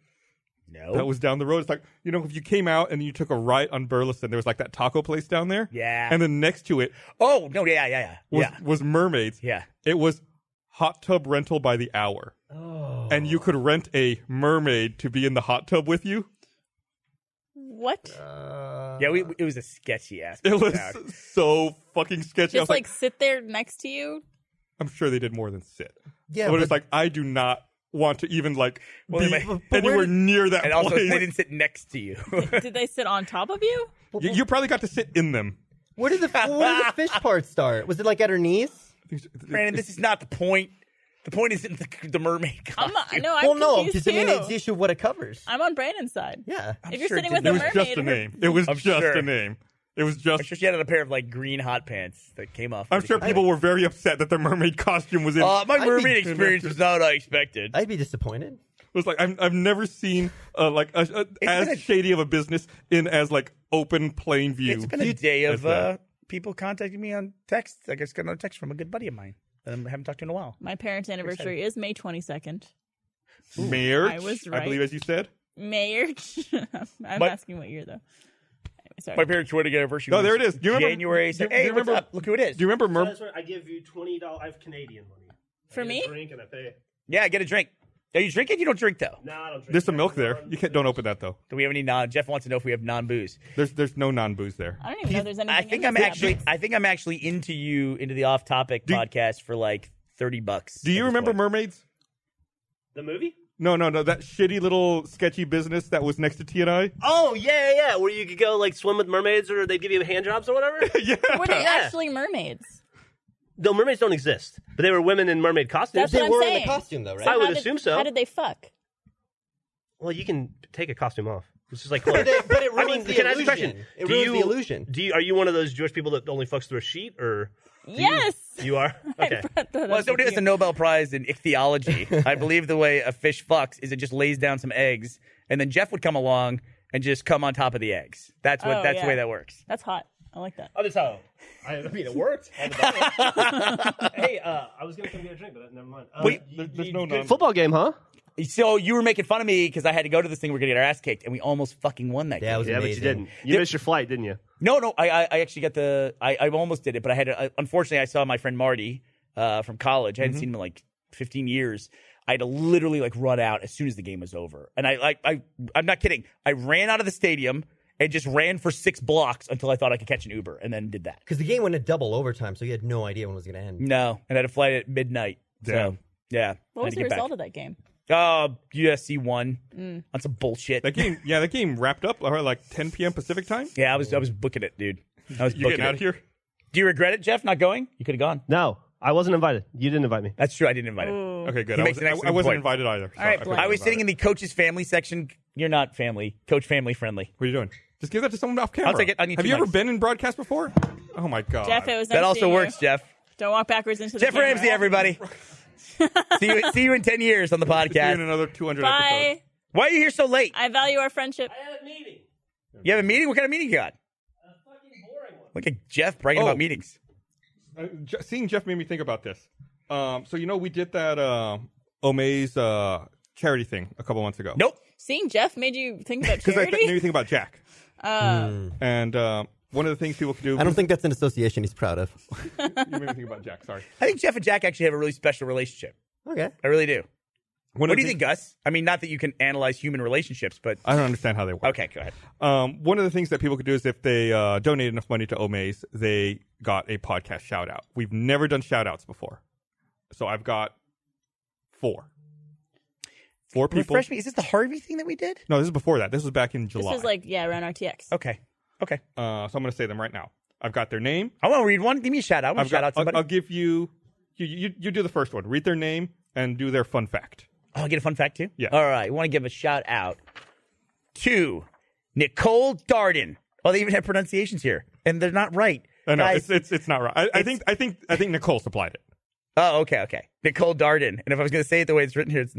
No. That was down the road. It's like, if you came out and you took a right on Burleson, there was like that taco place down there. Yeah. And then next to it Oh, no, yeah. was Mermaids. Yeah. It was hot tub rental by the hour. Oh. And you could rent a mermaid to be in the hot tub with you. What? Yeah, it was a sketchy ass. It was town. so fucking sketchy. I was Just sit there next to you? I'm sure they did more than sit. Yeah, but it's but- like, I do not want to even Well, be they may- but anywhere where did- near that And also, place. they didn't sit next to you. Did they sit on top of you? You probably got to sit in them. Where did the fish part start? Was it like at her knees? Brandon, this is not the point. The point isn't the mermaid costume. I'm Well, no, confused because I mean, too. it's the issue of what it covers. I'm on Brandon's side. Yeah. If you're sure sitting it with a It was mermaid, just a name. It was I'm just sure. a name. It was I'm just. sure she had a pair of like green hot pants that came off. I'm sure people were very upset that their mermaid costume was in. My I'd mermaid be- experience was not what I expected. I'd be disappointed. It was like I've never seen as shady of a business in as like open plain view. It's been a day of that. people contacting me on text. I just got another text from a good buddy of mine that I haven't talked to in a while. my parents' anniversary is May 22nd. Marriage, I was I right. believe, as you said. Marriage. I'm My- asking what year though. Anyway, sorry. My parents' wedding anniversary. Oh, there was it is. Do you remember- January? do you Hey, remember- what's up? Look who it is. Do you remember So that's why I give you $20. I have Canadian money. For I get me? a drink and I pay. Yeah, get a drink. Are you drinking? You don't drink though. No, I don't drink. There's some milk there. You can't. Don't open that though. Do we have any non? Jeff wants to know if we have non-booze. There's no non-booze there. I don't even know if there's anything. I think in I'm this actually. app. I think I'm actually into the off-topic podcast for like $30. Do you remember mermaids? The movie? No. That shitty little sketchy business that was next to T&I. Oh, yeah. Where you could go like swim with mermaids or they'd give you hand jobs or whatever. Yeah. Were they Yeah. actually mermaids? No, mermaids don't exist. But they were women in mermaid costumes. That's what They I'm were in saying. the costume, though, right? I would How did- assume so. How did they fuck? Well, you can take a costume off. It's just like But clothes. it ruins the can I ask illusion. you a question? It ruins the illusion. Are you one of those Jewish people that only fucks through a sheet, or Yes. you are? Okay. Well, somebody has a Nobel Prize in ichthyology. I believe the way a fish fucks is it just lays down some eggs, and then Jeff would come along and just come on top of the eggs. That's Oh, the yeah. way that works. That's hot. I like that. Oh, that's how. I mean, it worked. Hey, I was gonna come get a drink, but never mind. Wait, There's no non. Football game, huh? So you were making fun of me because I had to go to this thing. We're gonna get our ass kicked, and we almost fucking won that Yeah, it game. was Yeah, but you amazing. didn't. You missed your flight, didn't you? No, I actually got I almost did it, but I had to, unfortunately, I saw my friend Marty from college. I hadn't seen him in like 15 years. I had to literally like run out as soon as the game was over. And I'm not kidding. I ran out of the stadium and just ran for 6 blocks until I thought I could catch an Uber, and then did that. Because the game went to double overtime, so you had no idea when it was going to end. No, and I had a flight at midnight. Damn. So, yeah. What was the result of that game? USC won on some bullshit. That game wrapped up around like 10 p.m. Pacific time. Yeah, I was booking it, dude. I was You booking getting out it. of here? Do you regret it, Jeff, not going? You could have gone. No, I wasn't invited. You didn't invite me. That's true. I didn't invite him. Okay, good. He I makes an wasn't excellent point. invited either. So All right, I Blaine. I was sitting in the coach's family section. You're not family. Coach family friendly. What are you doing? Just give that to someone off camera. I'll take it. I need Have 2 you ever mics. been in broadcast before? Oh my god. Jeff, it was nice That also seeing works, you. Jeff. Don't walk backwards into the Jeff camera. Ramsey, everybody. see you in 10 years on the See you in podcast. another 200 Bye. episodes. Why are you here so late? I value our friendship. I had a meeting. You have a meeting? What kind of meeting you got? A fucking boring one. Look at Jeff bragging Oh. about meetings. Seeing Jeff made me think about this. So you know we did that Omay's charity thing a couple months ago. Nope. Seeing Jeff made you think about Because charity? made me think about Jack. And one of the things people can do. I don't think that's an association he's proud of. You made me think about Jack. Sorry. I think Jeff and Jack actually have a really special relationship. Okay. I really do. One What of do the you think, Gus? I mean, not that you can analyze human relationships, but I don't understand how they work. okay, go ahead. One of the things that people could do is if they donate enough money to Omay's, they got a podcast shout out. We've never done shout outs before. So I've got 4. 4 people. Refresh me. Is this the Harvey thing that we did? No, this is before that. This was back in This July. was like, around RTX. Okay. So I'm going to say them right now. I've got their name. I want to read one. Give me a shout out. I want to shout out somebody. I'll give you you do the first one. Read their name and do their fun fact. Oh, I get a fun fact too? Yeah. All right. I want to give a shout out to Nicole Darden. Oh, they even have pronunciations here, and they're not right. I know Guys, it's not right. I think Nicole supplied it. Oh, okay. Nicole Darden. And if I was going to say it the way it's written here, it's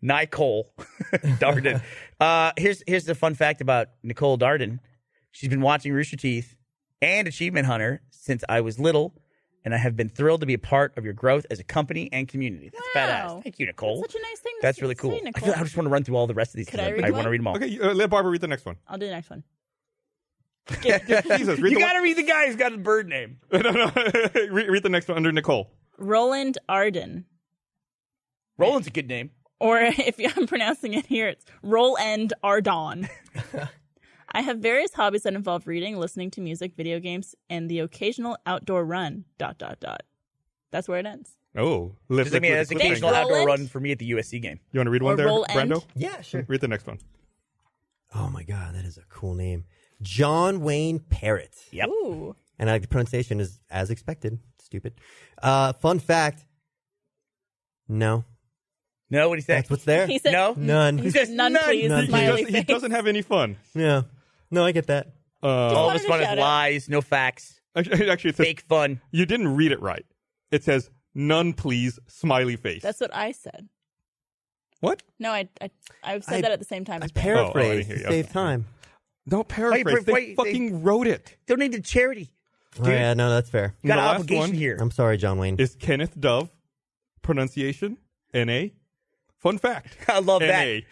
Nicole Darden. Here's the fun fact about Nicole Darden. She's been watching Rooster Teeth and Achievement Hunter since I was little, and I have been thrilled to be a part of your growth as a company and community. That's Wow. badass. Thank you, Nicole. That's such a nice thing to That's say, really cool. I Nicole. feel like I just want to run through all the rest of these. Could 'cause I read I one? want to read them all. Okay, let Barbara read the next one. I'll do the next one. Jesus, read You the got to read the guy who's got a bird name. one. No. read the next one under Nicole. Roland Arden. Roland's a good name. Or if I'm pronouncing it here, it's Roland Ardon. I have various hobbies that involve reading, listening to music, video games, and the occasional outdoor run. ... That's where it ends. Oh, Does that mean that's an occasional Roland. outdoor run for me at the USC game? You want to read one Or there, roll end? Brando? Yeah, sure. Read the next one. Oh my God, that is a cool name. John Wayne Parrott. Yep. Ooh. And the pronunciation is as expected. Stupid. Fun fact. No. No, what did he say? That's what's there? He said No? None. He said none, please. None. Smiley He face. doesn't have any fun. Yeah. No, I get that. All of wanted us to fun is shout out. lies, no facts, Actually, it says fake fun. you didn't read it right. It says none, please, smiley face. That's what I said. what? No, I said that at the same time I as Ben. paraphrased hear to you. save Okay. time. Don't paraphrase. Wait, They wait, fucking wrote it. Donate to charity. Oh, yeah, no, that's fair. You got The an last obligation one here. I'm sorry, John Wayne. Is Kenneth Dove. Pronunciation, N-A. Fun fact. I love that. N-A.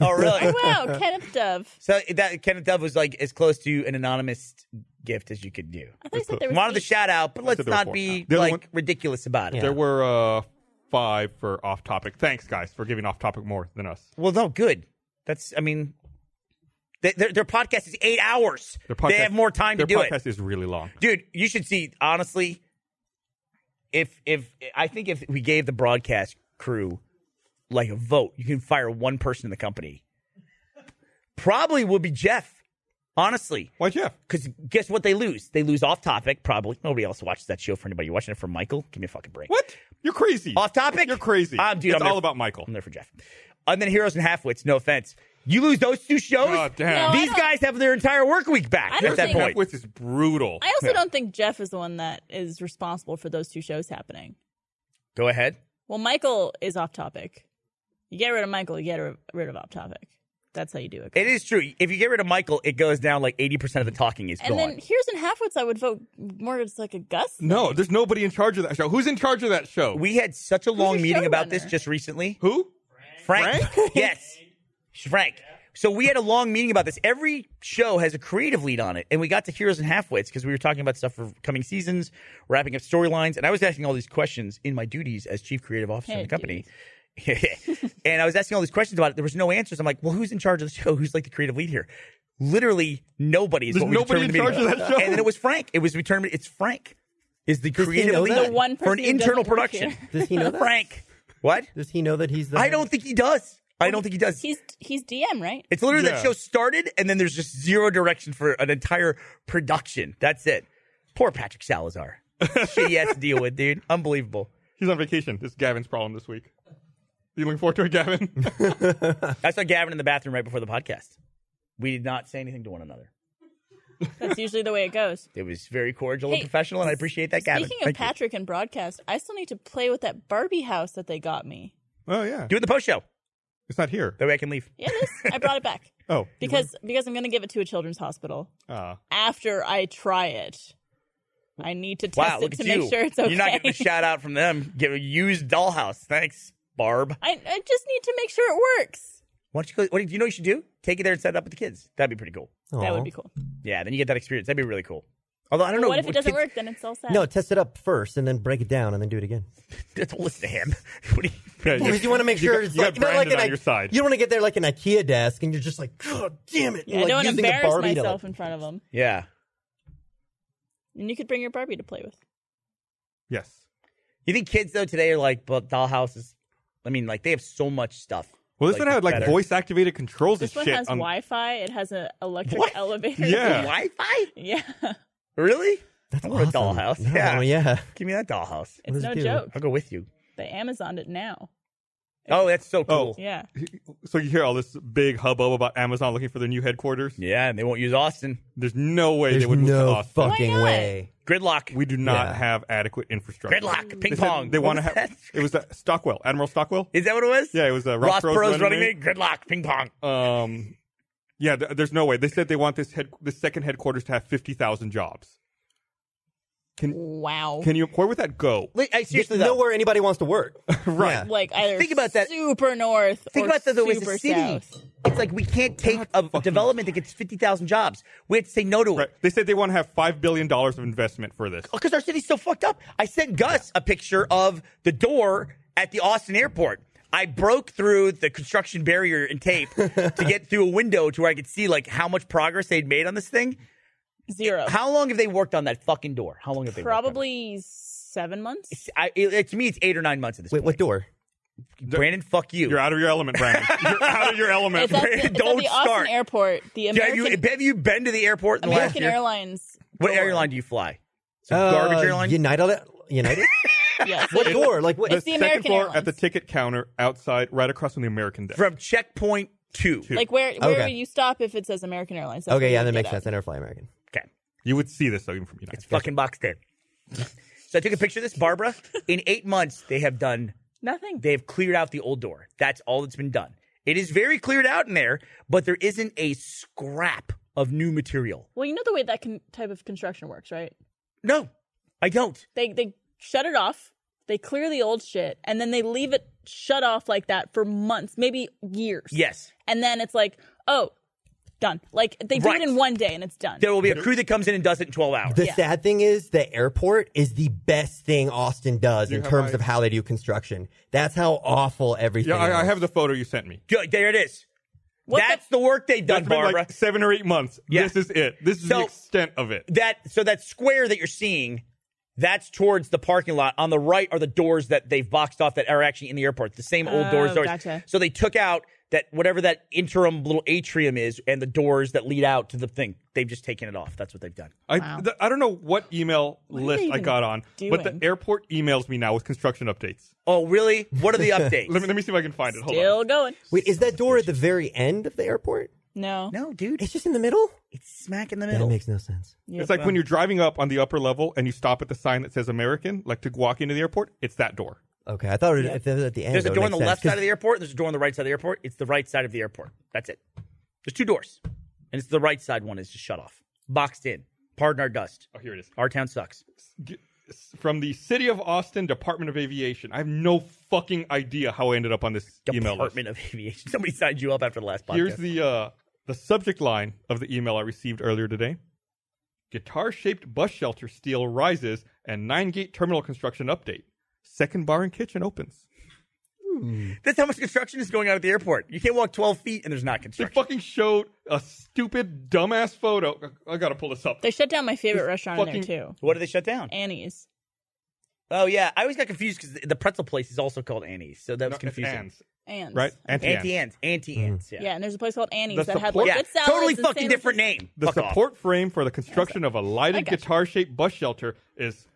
Oh, really? Oh, wow, Kenneth Dove. So that Kenneth Dove was like as close to an anonymous gift as you could do. I thought you said there was Wanted the 8. shout out, but let's said there were not 4. be The other like one- ridiculous about it. There were 5 for off topic. Thanks, guys, for giving off topic more than us. Well, no, good. That's, I mean, their podcast is 8 hours. They have more time to do Their it. podcast is really long. Dude, you should see, honestly, if I think if we gave the broadcast crew like a vote, you can fire one person in the company. Probably would be Jeff. Honestly. Why, Jeff? Because guess what they lose? They lose off topic, probably. Nobody else watches that show for anybody. You're watching it for Michael? Give me a fucking break. What? You're crazy. Off topic? You're crazy. Dude, it's I'm all there- about Michael. I'm there for Jeff. And then Heroes and Halfwits, no offense. You lose those 2 shows, God damn. No, these guys have their entire work week back I don't at that think- point. Halfwits is brutal. I also don't think Jeff is the one that is responsible for those 2 shows happening. Go ahead. Well, Michael is off topic. You get rid of Michael, you get rid of off topic. That's how you do it. It is true. If you get rid of Michael, it goes down like 80% of the talking is And gone. then Here's in Halfwits, I would vote more as like a Gus. No, there's nobody in charge of that show. Who's in charge of that show? We had such a long your meeting about showrunner? this just recently. Who? Frank? Yes. Frank. So we had a long meeting about this. Every show has a creative lead on it. And we got to Heroes and Halfwits because we were talking about stuff for coming seasons, wrapping up storylines. And I was asking all these questions in my duties as chief creative officer in the company. And I was asking all these questions about it. There was no answers. I'm like, well, who's in charge of the show? Who's like the creative lead here? Literally nobody is There's what we nobody determined in in the charge of meeting. that show? And then it was Frank. It was determined. It's Frank is the Does he creative know lead that? The one for an person who internal doesn't work production. here. Does he know that? Frank. What? Does he know that he's the I don't think he does. I don't think he does. He's DM, right? It's literally Yeah. that show started, and then there's just zero direction for an entire production. That's it. Poor Patrick Salazar. Shit he has to deal with, dude. Unbelievable. He's on vacation. This is Gavin's problem this week. You looking forward to it, Gavin? I saw Gavin in the bathroom right before the podcast. We did not say anything to one another. That's usually the way it goes. It was very cordial Hey, and professional, and I appreciate that, Gavin. Speaking of Thank you. Patrick and broadcast, I still need to play with that Barbie house that they got me. Oh, yeah. Do it in the post show. It's not here. That way I can leave. Yeah, it is. I brought it back Oh. because I'm going to give it to a children's hospital Ah. after I try it. I need to test Wow, it look at to you. make sure it's okay. You're not getting a shout out from them. Get a used dollhouse. Thanks, Barb. I just need to make sure it works. Why don't you go? What do you know you should do? Take it there and set it up with the kids. That'd be pretty cool. That would be cool. Yeah, then you get that experience. That'd be really cool. Although I don't know. What if it doesn't kids- work? Then it's all sad. No, test it up first and then break it down and then do it again. Don't listen to him. What do you? Yeah, Because you want to make sure it's you got like, not Brandon like on your side. You don't want to get there like an IKEA desk and you're just like, God damn it. Yeah, You're I don't like want to using the embarrass Barbie to, myself like- in front of them. Yeah. And you could bring your Barbie to play with. Yes. You think kids though today are like, but dollhouses? I mean, like they have so much stuff. Well, this one had like better. voice activated controls This and one shit. has on- Wi-Fi. It has an electric What? elevator. Yeah. Wi-Fi? Yeah. Really? That's I want awesome. a dollhouse. No, Yeah. yeah. Give me that dollhouse. It's does no it do? joke. I'll go with you. They Amazoned it now. Oh, that's so cool. Yeah. So you hear all this big hubbub about Amazon looking for their new headquarters. Yeah, and they won't use Austin. There's no way There's they would move to no Austin. fucking Why not? way. Gridlock. We do not Yeah. have adequate infrastructure. Gridlock. Ping They said pong. They What want to was have. that? It was Stockwell, Admiral Stockwell. Is that what it was? Yeah, it was Ross Perot's running mate. mate. Gridlock. Ping pong. Yeah, there's no way. They said they want this second headquarters to have 50,000 jobs. Wow. Can you? Where would that go? Seriously, Know though. where anybody wants to work. Right. Yeah. Like either Think about that. super north Think or about that though as super a city. south. It's like we can't take a development that gets 50,000 jobs. We have to say no to it. Right. They said they want to have $5 billion of investment for this. Because our city's so fucked up. I sent Gus a picture of the door at the Austin airport. I broke through the construction barrier and tape to get through a window to where I could see like how much progress they'd made on this thing. Zero. How long have they worked on that fucking door? How long have they Probably 7 months. to me, it's 8 or 9 months at this Wait, point. what door? Brandon, fuck you. You're out of your element, Brandon. You're out of your element. It's at the, it's Don't at the Austin start. airport. The American, have you been to the airport in the last American year? Airlines. What door. airline do you fly? Some garbage airline? United? Yes. What door? Like what? It's the second American floor Airlines. at the ticket counter outside, right across from the American desk. From checkpoint 2. Like where Okay. would you stop if it says American Airlines? That's Okay, where yeah, you that get makes out. sense. I never fly American. Okay. You would see this though, even from United. It's fucking boxed in. So I took a picture of this, Barbara. In 8 months, they have Nothing. cleared out the old door. That's all that's been done. It is very cleared out in there, but there isn't a scrap of new material. Well, you know the way that type of construction works, right? No, I don't. They shut it off, they clear the old shit, and then they leave it shut off like that for months, maybe years. Yes. And then it's like, oh, done. Like they do Right. it in one day and it's done. There will be a crew that comes in and does it in 12 hours. The Yeah. sad thing is the airport is the best thing Austin does in have terms eyes? of how they do construction. That's how awful everything Yeah, I is. have the photo you sent me. Good, there it is. What That's the work they've done, That's been Barbara. like 7 or 8 months. Yeah. This is it. This is the So- extent of it. That square that you're seeing, that's towards the parking lot. On the right are the doors that they've boxed off that are actually in the airport. The same old doors. Gotcha. So they took out that whatever that interim little atrium is and the doors that lead out to the thing. They've just taken it off. That's what they've done. Wow. I don't know what email are list they I even got on, but the doing? airport emails me now with construction updates. Oh, really? What are the updates? Let me see if I can find it. Hold Still on. going. Wait, is that door at the very end of the airport? No. No, dude. It's just in the middle? It's smack in the That middle. makes no sense. It's like when you're driving up on the upper level and you stop at the sign that says American, like to walk into the airport. It's that door. Okay, I thought if it was at the end. There's a that would door on make the sense, left side 'cause of the airport. There's a door on the right side of the airport. It's the right side of the airport. That's it. There's 2 doors. And it's the right side one is just shut off. Boxed in. Pardon our dust. Oh, here it is. Our town sucks. From the City of Austin Department of Aviation. I have no fucking idea how I ended up on this email list. Department of Aviation. Somebody signed you up after the last podcast. Here's the subject line of the email I received earlier today. Guitar-shaped bus shelter steel rises and 9-gate terminal construction update. Second bar and kitchen opens. That's how much construction is going on at the airport. You can't walk 12 feet and there's not They construction. fucking showed a stupid, dumbass photo. I gotta pull this up. They shut down my favorite This restaurant in fucking- there too. What did they shut down? Annie's. Oh, yeah. I always got confused because the pretzel place is also called Annie's. So that was No, it's confusing. Ann's, Anne's. right? Auntie Anne's. Auntie Anne's. Yeah. Yeah, and there's a place called Annie's The that had support- like Yeah. good salads. Totally and fucking sandwiches. different name. The Fuck off. support frame for the construction of a I lighted gotcha. guitar-shaped bus shelter is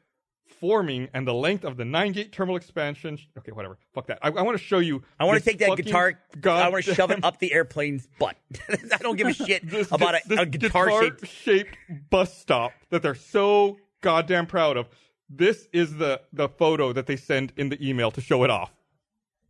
forming, and the length of the 9-gate terminal expansion. Okay, whatever. Fuck that. I want to show you. I want to this take that fucking guitar. I want to shove it goddamn- up the airplane's butt. I don't give a shit this about a guitar-shaped. guitar-shaped bus stop that they're so goddamn proud of. This is the photo that they send in the email to show it off.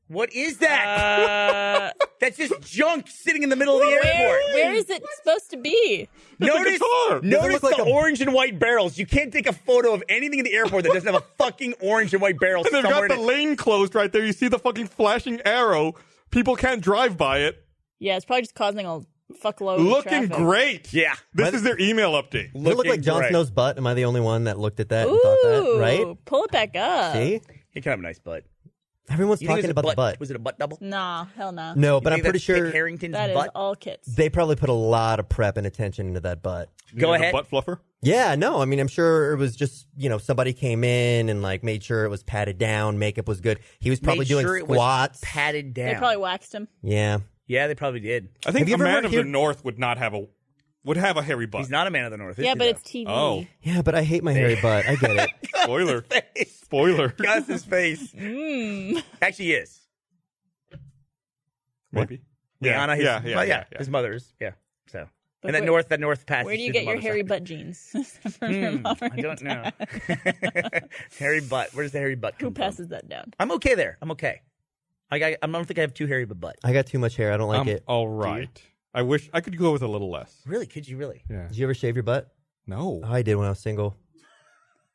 What is that? That's just junk sitting in the middle of the airport. Where is it supposed to be? Notice, guitar. notice look like the a- orange and white barrels. You can't take a photo of anything in the airport that doesn't have a fucking orange and white barrel And they've somewhere got in the it. lane closed right there. You see the fucking flashing arrow. People can't drive by it. Yeah, it's probably just causing a fuckload of Looking traffic. great. Yeah. This is their email update. Does it look like Looking Jon great. Snow's butt? Am I the only one that looked at that and thought that? Ooh, Right? pull it back up. See? He kind of a nice butt. Everyone's You think it talking was a about the butt. Was it a butt double? Nah, hell no. No, but You I'm think pretty that's Kit sure Harington's That is butt. all kits. they probably put a lot of prep and attention into that butt. Go There's a ahead. Butt fluffer. Yeah, no, I mean, I'm sure it was just, somebody came in and like made sure it was patted down, makeup was good. He was probably Made doing sure it was squats. patted down. They probably waxed him. Yeah. Yeah, they probably did. I think Have you a ever man heard of here- the North would have a hairy butt. He's not a man of the North. Is Yeah, he, but though? it's TV. Oh, Yeah, but I hate my hairy butt. I get it. spoiler. Face. Spoiler. Gus's face. Actually, he is. Maybe. Liana, his, yeah. well, his mother's. Yeah. So, But and where- that north passage. Where do you to get the your mother's hairy side. butt jeans? From your mom or I your don't know. dad? Hairy butt. Where does the hairy butt Who come from? passes that down? I'm okay there. I'm okay. I don't think I have too hairy of a butt. I got too much hair. I don't like it. All right. I wish I could go with a little less. Really? Could you really? Yeah. Did you ever shave your butt? No. Oh, I did when I was single.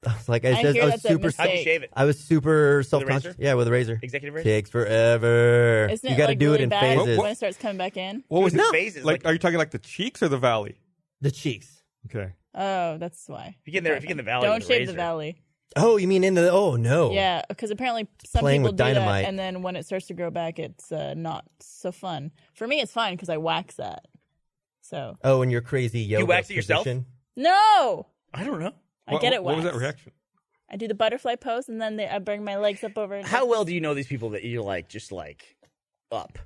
I was like, I hear was that's a super. mistake. How'd you shave it? I was super self-conscious. razor? Yeah, with a razor. Executive razor? Takes forever. Isn't You it got to like do really it in bad phases. when it starts coming back in? What was His it? face is Like, are you talking like the cheeks or the valley? The cheeks. Okay. Oh, that's why. If you get in the valley. Don't with a shave the razor. valley. Oh, you mean in the? Oh no. Yeah, because apparently some Playing people with do dynamite. that, and then when it starts to grow back, it's not so fun. For me, it's fine because I wax that. So Oh, and your crazy yoga wax it yourself? position? no, I don't know. I get it What was waxed. that reaction? I do the butterfly pose, and then I bring my legs up over. How well do you know these people that you're like, just like, up?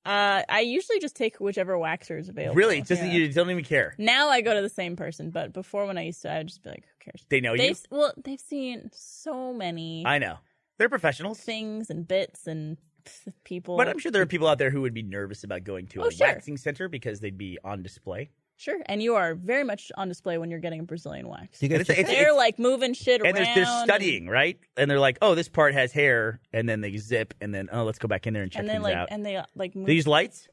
I usually just take whichever waxer is available. Really? Just Yeah. you don't even care. Now I go to the same person, but before when I used to, I'd just be like, who cares? They know you. Well, they've seen so many I know. They're professionals. things and bits and people. But I'm sure there are people out there who would be nervous about going to a sure. waxing center because they'd be on display. Sure, and you are very much on display when you're getting a Brazilian wax. Do you guys And it's- They're like moving shit And around. they're studying, right? And they're like, oh, this part has hair, and then they zip, and then, oh, let's go back in there and check and then things like out. and they like move. They use lights?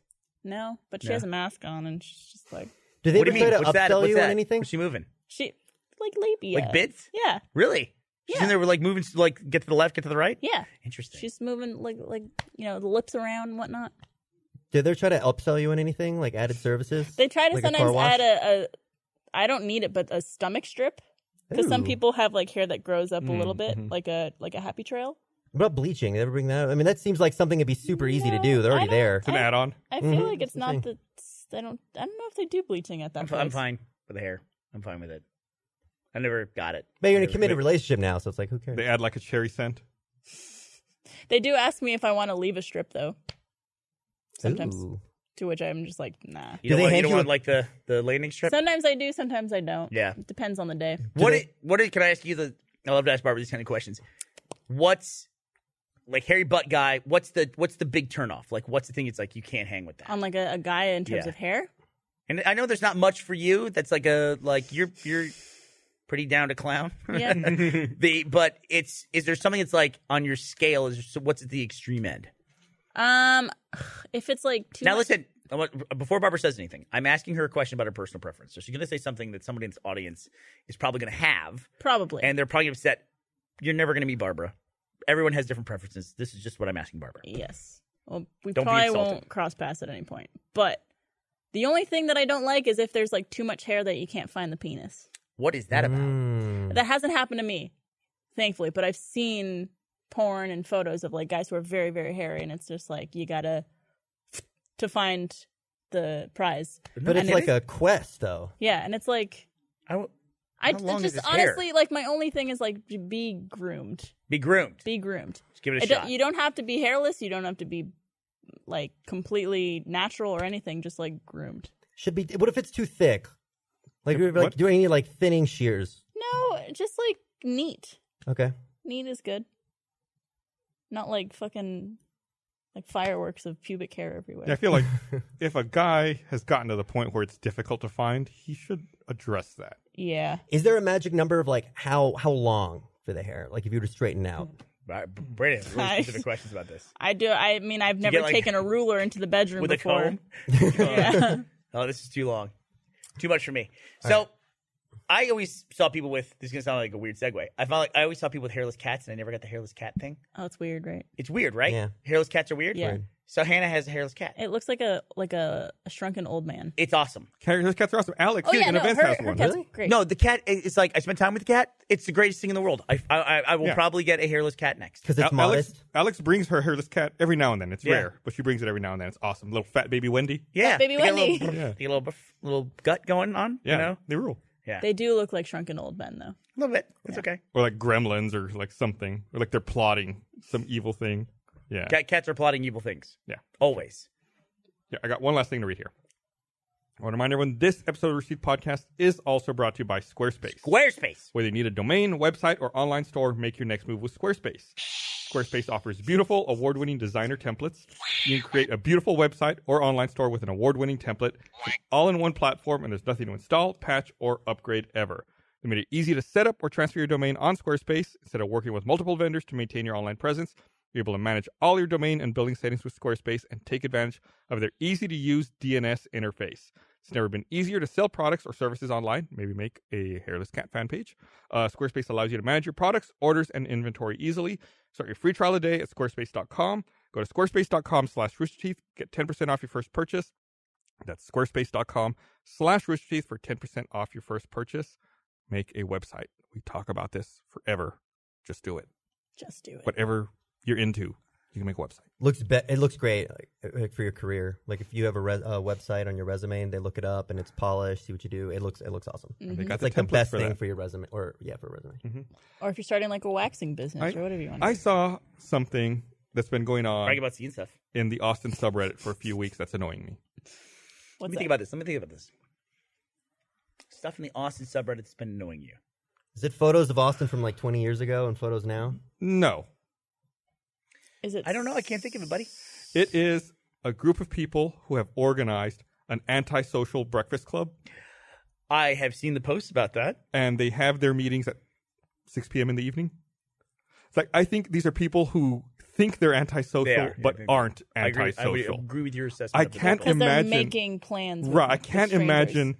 No, but she No. has a mask on, and she's just like do they What do ever you mean? try to What's that? upsell What's you that? on anything? What's she moving? she like labia, Like bits? Yeah, Really? She's in Yeah. there with like moving, like get to the left, get to the right? yeah. Interesting. She's moving like the lips around and whatnot. Do they try to upsell you on anything like added services? They try to Like a car sometimes wash? add a I don't need it, but a stomach strip because some Ooh. people have like hair that grows up a little bit, mm-hmm. like a happy trail. What about bleaching? They ever bring that up? I mean, that seems like something that'd be super easy to do. They're I already don't- there. It's an add-on. I feel like it's that's the not thing. the. I don't know if they do bleaching at that I'm place. fine with the hair. I'm fine with it. I never got it. But you're in a Never- committed relationship now, so it's like, who cares? They add like a cherry scent. They do ask me if I want to leave a strip though. Sometimes, Ooh. to which I'm just like, nah. You Do don't they want, you hand don't you want a- like the landing strip? Sometimes I do, sometimes I don't. Yeah. It depends on the day. Can I ask you I love to ask Barbara these kind of questions. What's like hairy butt guy, what's the big turnoff? Like what's the thing it's like you can't hang with that? On like a guy in terms Yeah. of hair. And I know there's not much for you that's like you're pretty down to clown. Yeah. But is there something that's like on your scale, what's at the extreme end? If it's like too Now much- listen, before Barbara says anything, I'm asking her a question about her personal preference. So she's going to say something that somebody in this audience is probably going to have, probably. and they're probably upset. You're never going to meet Barbara. Everyone has different preferences. This is just what I'm asking Barbara. Yes. Well, we Don't be probably insulted. won't cross paths at any point. But the only thing that I don't like is if there's like too much hair that you can't find the penis. What is that about? Mm. That hasn't happened to me, thankfully, but I've seen porn and photos of like guys who are very, very hairy, and it's just like you gotta to find the prize. But it's And like a quest, though. Yeah, and it's like How I long is just his hair? honestly like my only thing is like be groomed. Be groomed. Be groomed. Just give it a shot. You don't have to be hairless. You don't have to be like completely natural or anything. Just like groomed. Should be. What if it's too thick? Like, What? like do any like thinning shears? No, just like neat. Okay. Neat is good. Not like fucking like fireworks of pubic hair everywhere. Yeah, I feel like if a guy has gotten to the point where it's difficult to find, he should address that. Yeah. Is there a magic number of like how long for the hair? Like if you were to straighten out. Right, Brandon, really Nice. specific questions about this. I do. I mean, I've never get, like, taken a ruler into the bedroom With before. a comb? Yeah. Oh, this is too long. Too much for me. So I always saw people with, this is going to sound like a weird segue. I always saw people with hairless cats, and I never got the hairless cat thing. Oh, it's weird, right? It's weird, right? Yeah. Hairless cats are weird? Yeah. So Hannah has a hairless cat. It looks like a shrunken old man. It's awesome. His cats are awesome. Alex Oh here yeah, in no, events her has one. cat's Really? great. No, the cat, it's like, I spent time with the cat. It's the greatest thing in the world. I will Yeah. probably get a hairless cat next. Because it's Alex, modest. Alex brings her hairless cat every now and then. It's Yeah. rare, but she brings it every now and then. It's awesome. Little fat baby Wendy. Yeah. Baby they get a Wendy. little, Yeah. they get a little gut going on, Yeah, you know? they rule. Yeah. They do look like shrunken old men, though. A little bit. It's okay. Or like gremlins or like something. Or like they're plotting some evil thing. Yeah. Cats are plotting evil things. Yeah. Always. Yeah, I got one last thing to read here. I want to remind everyone this episode of Receipt Podcast is also brought to you by Squarespace. Squarespace. Whether you need a domain, website, or online store, make your next move with Squarespace. Squarespace offers beautiful, award-winning designer templates. You can create a beautiful website or online store with an award-winning template, all in one platform, and there's nothing to install, patch, or upgrade ever. They made it easy to set up or transfer your domain on Squarespace. Instead of working with multiple vendors to maintain your online presence, you're able to manage all your domain and building settings with Squarespace and take advantage of their easy-to-use DNS interface. It's never been easier to sell products or services online. Maybe make a hairless cat fan page. Squarespace allows you to manage your products, orders, and inventory easily. Start your free trial today at squarespace.com. Go to squarespace.com/roosterteeth. Get 10% off your first purchase. That's squarespace.com/roosterteeth for 10% off your first purchase. Make a website. We talk about this forever. Just do it. Just do it. Whatever you're into, you can make a website. It looks great like, for your career. Like if you have a website on your resume and they look it up and it's polished, see what you do. It looks awesome. They got It's like the the templates best for thing that. for your resume, or for a resume. Or if you're starting like a waxing business or whatever you want. I saw something that's been going on Brag about seeing stuff. in the Austin subreddit for a few weeks that's annoying me. Let me think about this. Stuff in the Austin subreddit that's been annoying you. Is it photos of Austin from like 20 years ago and photos now? No. Is it? I don't know. I can't think of it, buddy. It is a group of people who have organized an antisocial breakfast club, I have seen the posts about that. and they have their meetings at 6 p.m. in the evening. It's like, I think these are people who think they're antisocial, They are. but aren't I antisocial. would agree with your assessment. I of the can't people. Because they're imagine- making plans. Right. I with can't strangers. imagine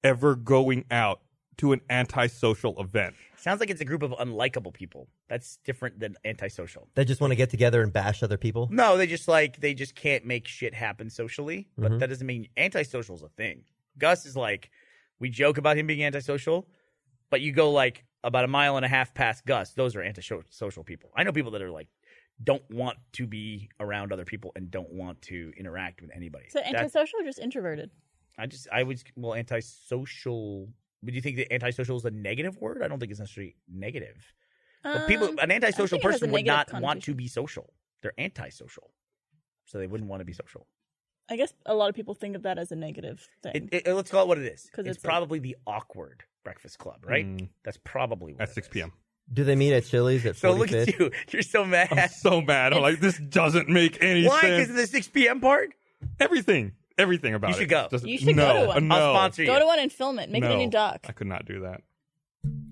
ever going out to an antisocial event. Sounds like it's a group of unlikable people. That's different than antisocial. They just want to get together and bash other people? No, they just can't make shit happen socially. But that doesn't mean antisocial is a thing. Gus is like, we joke about him being antisocial, but you go like about a mile and a half past Gus, those are antisocial people. I know people that are like, don't want to be around other people and don't want to interact with anybody. So antisocial or just introverted? Antisocial. Would you think that antisocial is a negative word? I don't think it's necessarily negative. But an antisocial think it has a person would negative not want to connotation. be social. They're antisocial. So they wouldn't want to be social. I guess a lot of people think of that as a negative thing. Let's call it what it is. 'Cause It's it's like- probably the awkward breakfast club, right? That's probably what At it 6 is. p.m. Do they meet at Chili's at 45th? So look at you. You're so mad. I'm so mad. I'm like, this doesn't make any Why? sense. Because of the 6 p.m. part? Everything about it. You should go. Just- You should no, go to one. No, I'll sponsor you. Go to one and film it. Make it a No, new doc. I could not do that.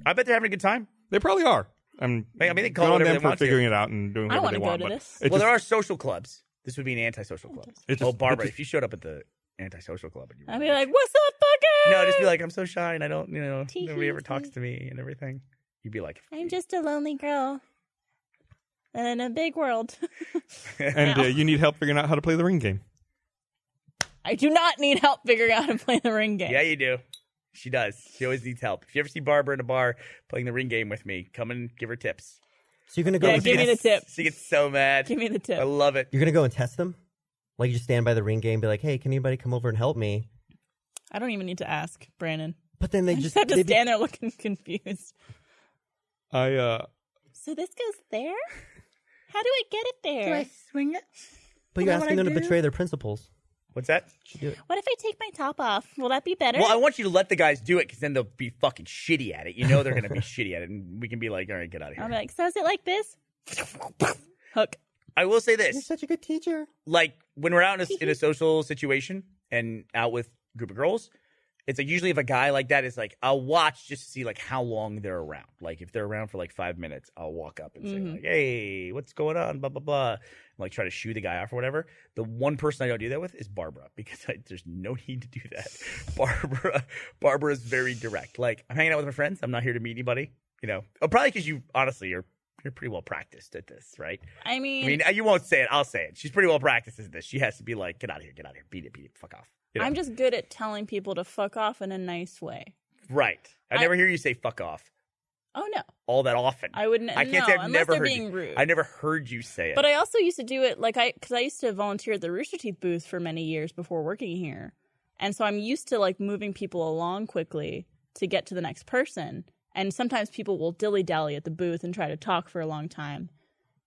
I bet they're having a good time. They probably are. I mean, they call it good on whatever them they for want to. figuring it out and doing I whatever wanna they go want. to but this. it Well, just- there are social clubs. This would be an antisocial club. It just- Barbara, it just- if you showed up at the antisocial club, and you I'd be like, "What's up, fucker?" no, just be like, I'm so shy and I don't, Tee nobody ever hee talks hee. to me and everything. You'd be like, I'm just a lonely girl in a big world. and you need help figuring out how to play the ring game. I do not need help figuring out how to play the ring game. yeah, you do. She does. She always needs help. If you ever see Barbara in a bar playing the ring game with me, come and give her tips. So you're gonna go? Yeah, and give me the tip. She gets so mad. Give me the tip. I love it. You're gonna go and test them? Like you just stand by the ring game, and be like, "Hey, can anybody come over and help me?" I don't even need to ask, Brandon. But then they I just just have to they'd be- stand there looking confused. So this goes there? How do I get it there? swing it? But you're asking them to betray their principles. What's that? What if I take my top off? Will that be better? Well, I want you to let the guys do it because then they'll be fucking shitty at it. You know they're going to be shitty at it. And we can be like, all right, get out of I'll here. be like, so is it like this? Hook. I will say You're this. such a good teacher. Like when we're out in a social situation and out with a group of girls, it's like usually if a guy like that is like, I'll watch just to see like how long they're around. Like if they're around for like 5 minutes, I'll walk up and say like, hey, what's going on? Blah, blah, blah. And like try to shoo the guy off or whatever. The one person I don't do that with is Barbara because there's no need to do that. Barbara is very direct. Like I'm hanging out with my friends. I'm not here to meet anybody. Probably because you honestly you're pretty well practiced at this, right? I mean, You won't say it. I'll say it. She's pretty well practiced at this. She has to be like, get out of here, beat it, fuck off. I'm just good at telling people to fuck off in a nice way. Right. I never hear you say fuck off Oh, no. all that often. I wouldn't. I can't no, say I've unless never they're heard being you. rude. I never heard you say it. But I also used to do it because I used to volunteer at the Rooster Teeth booth for many years before working here. And so I'm used to like moving people along quickly to get to the next person. And sometimes people will dilly-dally at the booth and try to talk for a long time.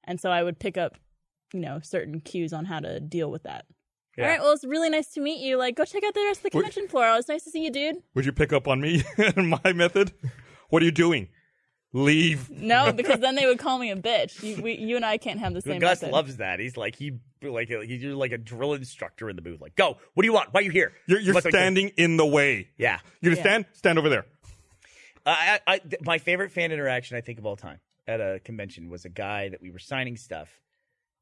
And so I would pick up, certain cues on how to deal with that. Yeah. All right, well, it's really nice to meet you. Like, go check out the rest of the convention floor. It's nice to see you, dude. Would you pick up on me and my method? What are you doing? Leave. No, because then they would call me a bitch. You and I can't have the same Gus method. loves that. He's like he's like a drill instructor in the booth. Like, go. What do you want? Why are you here? You're Must I- standing in the way. Yeah. You're gonna stand? Stand over there. My favorite fan interaction I think of all time at a convention was a guy that we were signing stuff,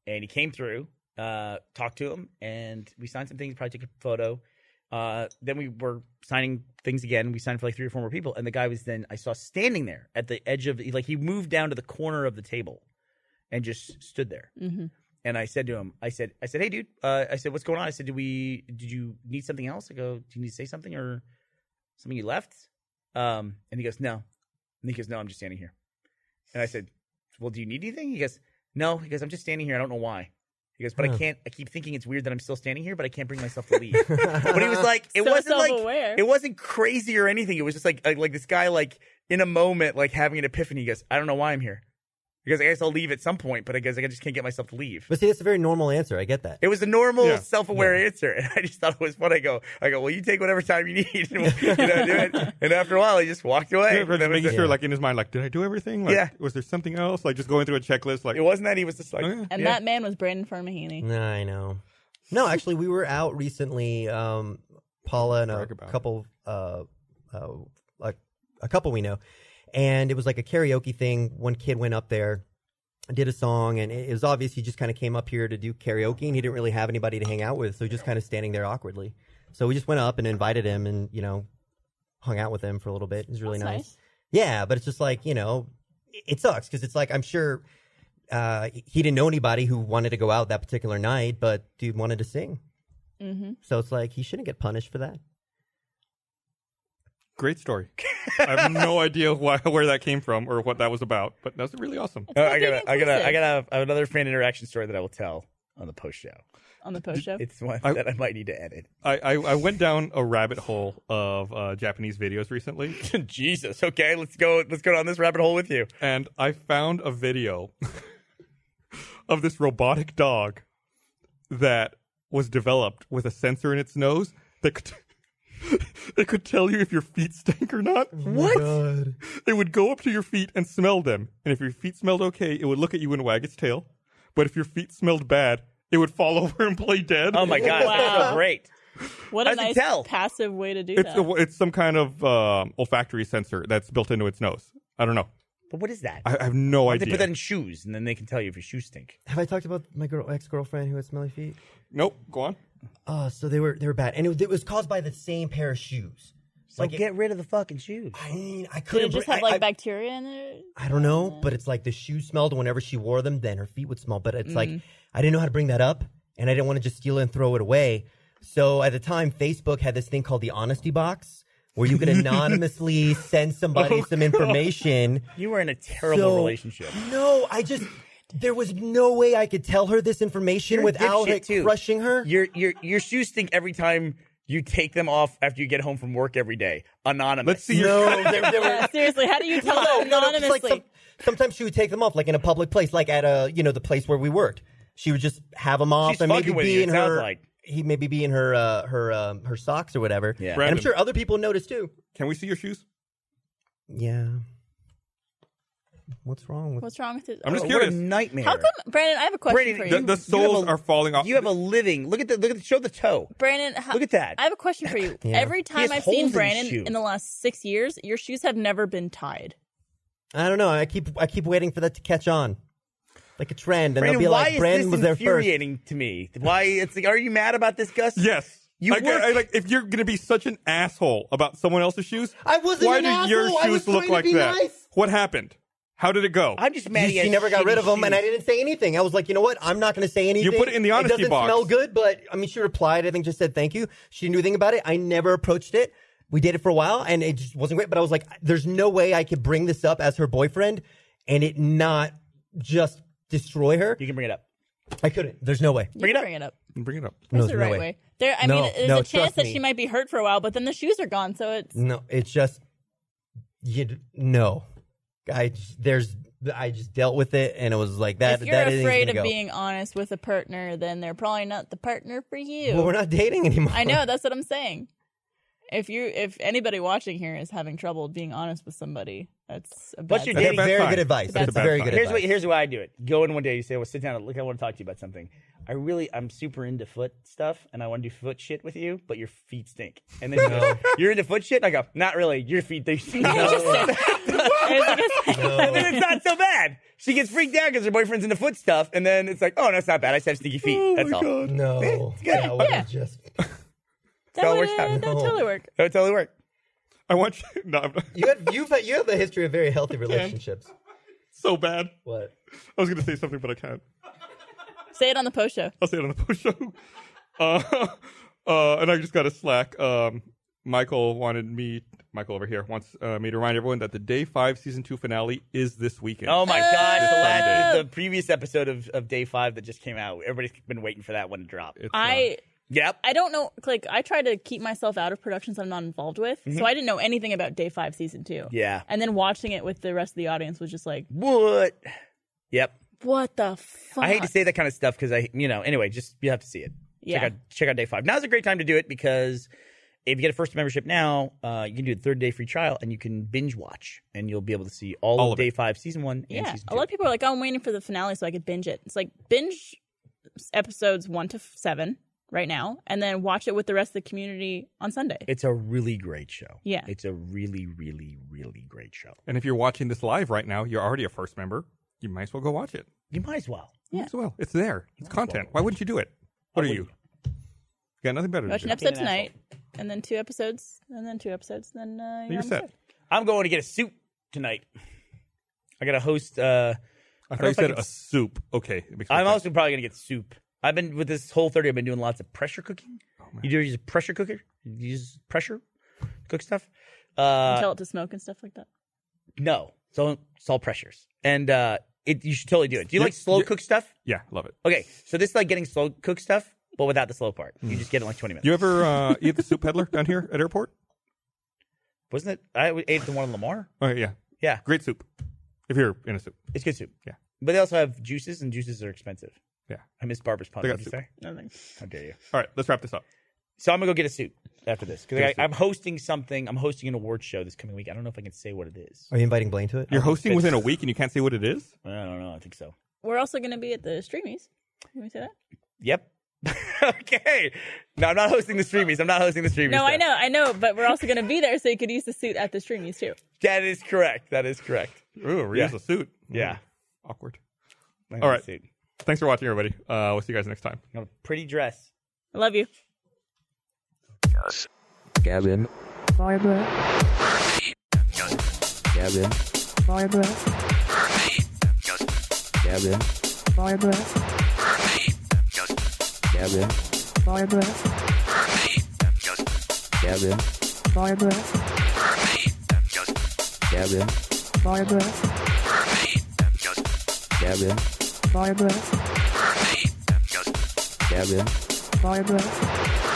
and he came through, talked to him, and we signed some things. Probably took a photo. Then we were signing things again. We signed for like 3 or 4 more people, and the guy was I saw standing there at the edge of he moved down to the corner of the table, and just stood there. Mm-hmm. And I said to him, I said, hey dude, I said, what's going on? I said, did you need something else? I go, do you need to say something or something you left? And he goes, no. And he goes, no, I'm just standing here. And I said, well, do you need anything? He goes, no. He goes, I'm just standing here. I don't know why. He goes, but I keep thinking it's weird that I'm still standing here, but I can't bring myself to leave. But he was like, it wasn't crazy or anything. It was just like this guy, like in a moment, like having an epiphany. He goes, I don't know why I'm here. Because I guess I'll leave at some point, but I guess I just can't get myself to leave. But see, that's a very normal answer. I get that. It was a normal, Yeah. self-aware answer, and I just thought it was fun. I go, well, you take whatever time you need, and do it. And after a while, he just walked away. Yeah, just making sure, like in his mind, like, did I do everything? Like, Yeah. Was there something else? Like, just going through a checklist. Like, It wasn't that he was just like, Okay. And that man was Brandon Farmahini. No, I know. No, actually, we were out recently. Paula and a Brag about it. couple, a couple we know, and it was like a karaoke thing. One kid went up there, did a song, and it was obvious he just kind of came up here to do karaoke, and he didn't really have anybody to hang out with, so he just kind of standing there awkwardly. So we just went up and invited him, and hung out with him for a little bit. It was really That's nice. nice. Yeah, but it's just like it sucks because it's like I'm sure. He didn't know anybody who wanted to go out that particular night, but dude wanted to sing. Mm-hmm. So it's like he shouldn't get punished for that. great story. I have no idea where that came from or what that was about, but that's really awesome. I being got another fan interaction story that I will tell on the post show. On the post show. It's one that I might need to edit. I went down a rabbit hole of Japanese videos recently, Jesus. Okay, let's go down this rabbit hole with you. and I found a video of this robotic dog that was developed with a sensor in its nose that could tell you if your feet stink or not. What? God. It would go up to your feet and smell them, and if your feet smelled okay, it would look at you and wag its tail. But if your feet smelled bad, it would fall over and play dead. Oh my God, Wow. that's so great. What a How does it nice tell? passive way to do that. It's some kind of olfactory sensor that's built into its nose. I don't know. But what is that? I have no They idea. put that in shoes, and then they can tell you if your shoes stink. Have I talked about my ex-girlfriend who had smelly feet? Nope. Go on. So they were bad, and it was caused by the same pair of shoes. So get rid of the fucking shoes. I mean, I Did couldn't. it just have bacteria in it? I don't know, but it's like the shoes smelled whenever she wore them. Then her feet would smell. But it's like I didn't know how to bring that up, and I didn't want to just steal it and throw it away. So at the time, Facebook had this thing called the honesty box, where you could anonymously send somebody some information. You were in a terrible relationship. No, there was no way I could tell her this information You're a without dipshit, it too. crushing her. Your shoes stink every time you take them off after you get home from work every day. Anonymous. Let's see your. No, they were. Yeah, seriously, how do you tell No, anonymously? just like sometimes she would take them off, like in a public place, like at the place where we worked. She would just have them off She's and maybe fucking with be you, in it sounds her. like. He maybe be in her socks or whatever. Yeah. And I'm Brandon. sure other people noticed too. Can we see your shoes? Yeah. What's wrong with? What's wrong with it? I'm just What a curious. nightmare. How come, Brandon? I have a question Brandon, for The, you. the soles are falling off. You have a living. Look at show the toe. Brandon, Look at that. I have a question for you. Yeah. Every He time has I've holes in seen his Brandon shoe. in the last 6 years, your shoes have never been tied. I don't know. I keep waiting for that to catch on, like a trend, and Brandon, they'll be why like, is "Brandon this was there first." infuriating to me? Why? It's like, are you mad about this, Gus? Yes. You I work- like if you're gonna be such an asshole about someone else's shoes. I wasn't Why an do your asshole. I was shoes look trying to like be that? nice. What happened? How did it go? I'm just mad. She never got rid of them, and I didn't say anything. I was like, you know what? I'm not going to say anything. put it in the honesty It doesn't box. smell good, but I mean, she replied. I think just said thank you. She didn't do anything about it. I never approached it. We dated for a while, and it just wasn't great. But I was like, there's no way I could bring this up as her boyfriend and it not just destroy her. You can bring it up. I couldn't. There's no way. You Bring it can up. bring it up. Bring it up. No, That's there's the no right way. way. There, I No, mean, there's no, a chance trust that me. she might be hurt for a while, but then the shoes are gone, so it's. No, it's just no. I just dealt with it, and it was like that. If you're that isn't afraid gonna of go. being honest with a partner, then they're probably not the partner for you. Well, we're not dating anymore. I know, that's what I'm saying. If anybody watching here is having trouble being honest with somebody, that's a bad What's your sign. dating- Bad Very sign. good advice. That's That's a bad very sign. good advice. Here's why I do it. Go in one day. You say, "Well, sit down. Look, I want to talk to you about something. I'm super into foot stuff, and I want to do foot shit with you, but your feet stink." And then she goes, "You're into foot shit?" And I go, "Not really. Your feet they stink." And then it's not so bad. She gets freaked out because her boyfriend's into foot stuff, and then it's like, "Oh, no, it's not bad. I just have stinky feet. That's all." No, good. that would Yeah. just. That all would works out. totally work. That would totally work. I want you. No, I'm You have a history of very healthy relationships. so bad. What? I was gonna say something, but I can't. Say it on the post show. I'll say it on the post show. And I just got a Slack. Michael over here wants me to remind everyone that the Day 5 Season 2 finale is this weekend. Oh my God! Sunday. The previous episode of Day 5 that just came out. Everybody's been waiting for that one to drop. It's, Yep. I don't know. Like, I try to keep myself out of productions I'm not involved with, so I didn't know anything about Day 5 Season 2. Yeah. And then watching it with the rest of the audience was just like, What? Yep. What the fuck? I hate to say that kind of stuff because anyway, just you have to see it. Yeah. Check out day 5. Now's a great time to do it because if you get a first membership now, you can do a 30-day free trial and you can binge watch and you'll be able to see all of day 5, season 1 and Yeah. season 2. A lot of people are like, oh, I'm waiting for the finale so I could binge it. It's like binge episodes 1 to 7 right now and then watch it with the rest of the community on Sunday. It's a really great show. Yeah. It's a really, really, really great show. And if you're watching this live right now, you're already a first member. You might as well go watch it. You might as well. Might as well. It's there. It's content. Why wouldn't you do it? What are you? You got nothing better to Watch do. an episode Being an tonight and then 2 episodes and then 2 episodes. Then You're on set. set. I'm going to get a soup tonight. I got to host. I thought you said a soup. Okay. It makes more I'm sense. also probably going to get soup. I've been with this whole 30. I've been doing lots of pressure cooking. You do use a pressure cooker? You use pressure cook stuff? Tell it to smoke and stuff like that. No, so it's all pressures, and you should totally do it. Do you like slow cook stuff? Yeah, love it. Okay, so this is like getting slow cook stuff, but without the slow part. You just get it in like 20 minutes. You ever eat the soup peddler down here at airport? Wasn't it? I ate the one in Lamar. Oh, yeah. Yeah, Great soup. If you're in a soup. it's good soup. Yeah. But they also have juices, and juices are expensive. Yeah. I miss Barbara's Pond. They What got did you say? Nothing. How dare you? All right, let's wrap this up. So I'm gonna go get a soup after this Get a because soup. I'm hosting something. I'm hosting an award show this coming week. I don't know if I can say what it is. Are you inviting Blaine to it? You're hosting within a week and you can't say what it is? I don't know. I think so. We're also going to be at the Streamies. Can we say that? Yep. Okay. No, I'm not hosting the Streamies. No, I know, but we're also going to be there so you could use the suit at the Streamies too. That is correct. Ooh, reuse a suit. Yeah. Awkward. All right. Thanks for watching, everybody. We'll see you guys next time. Got a pretty dress. I love you. Gavin. Barbara. Gavin. Barbara. Gavin. Barbara. Gavin. Barbara. Gavin. Barbara. Gavin. Barbara. Gavin. Barbara. Gavin. Barbara.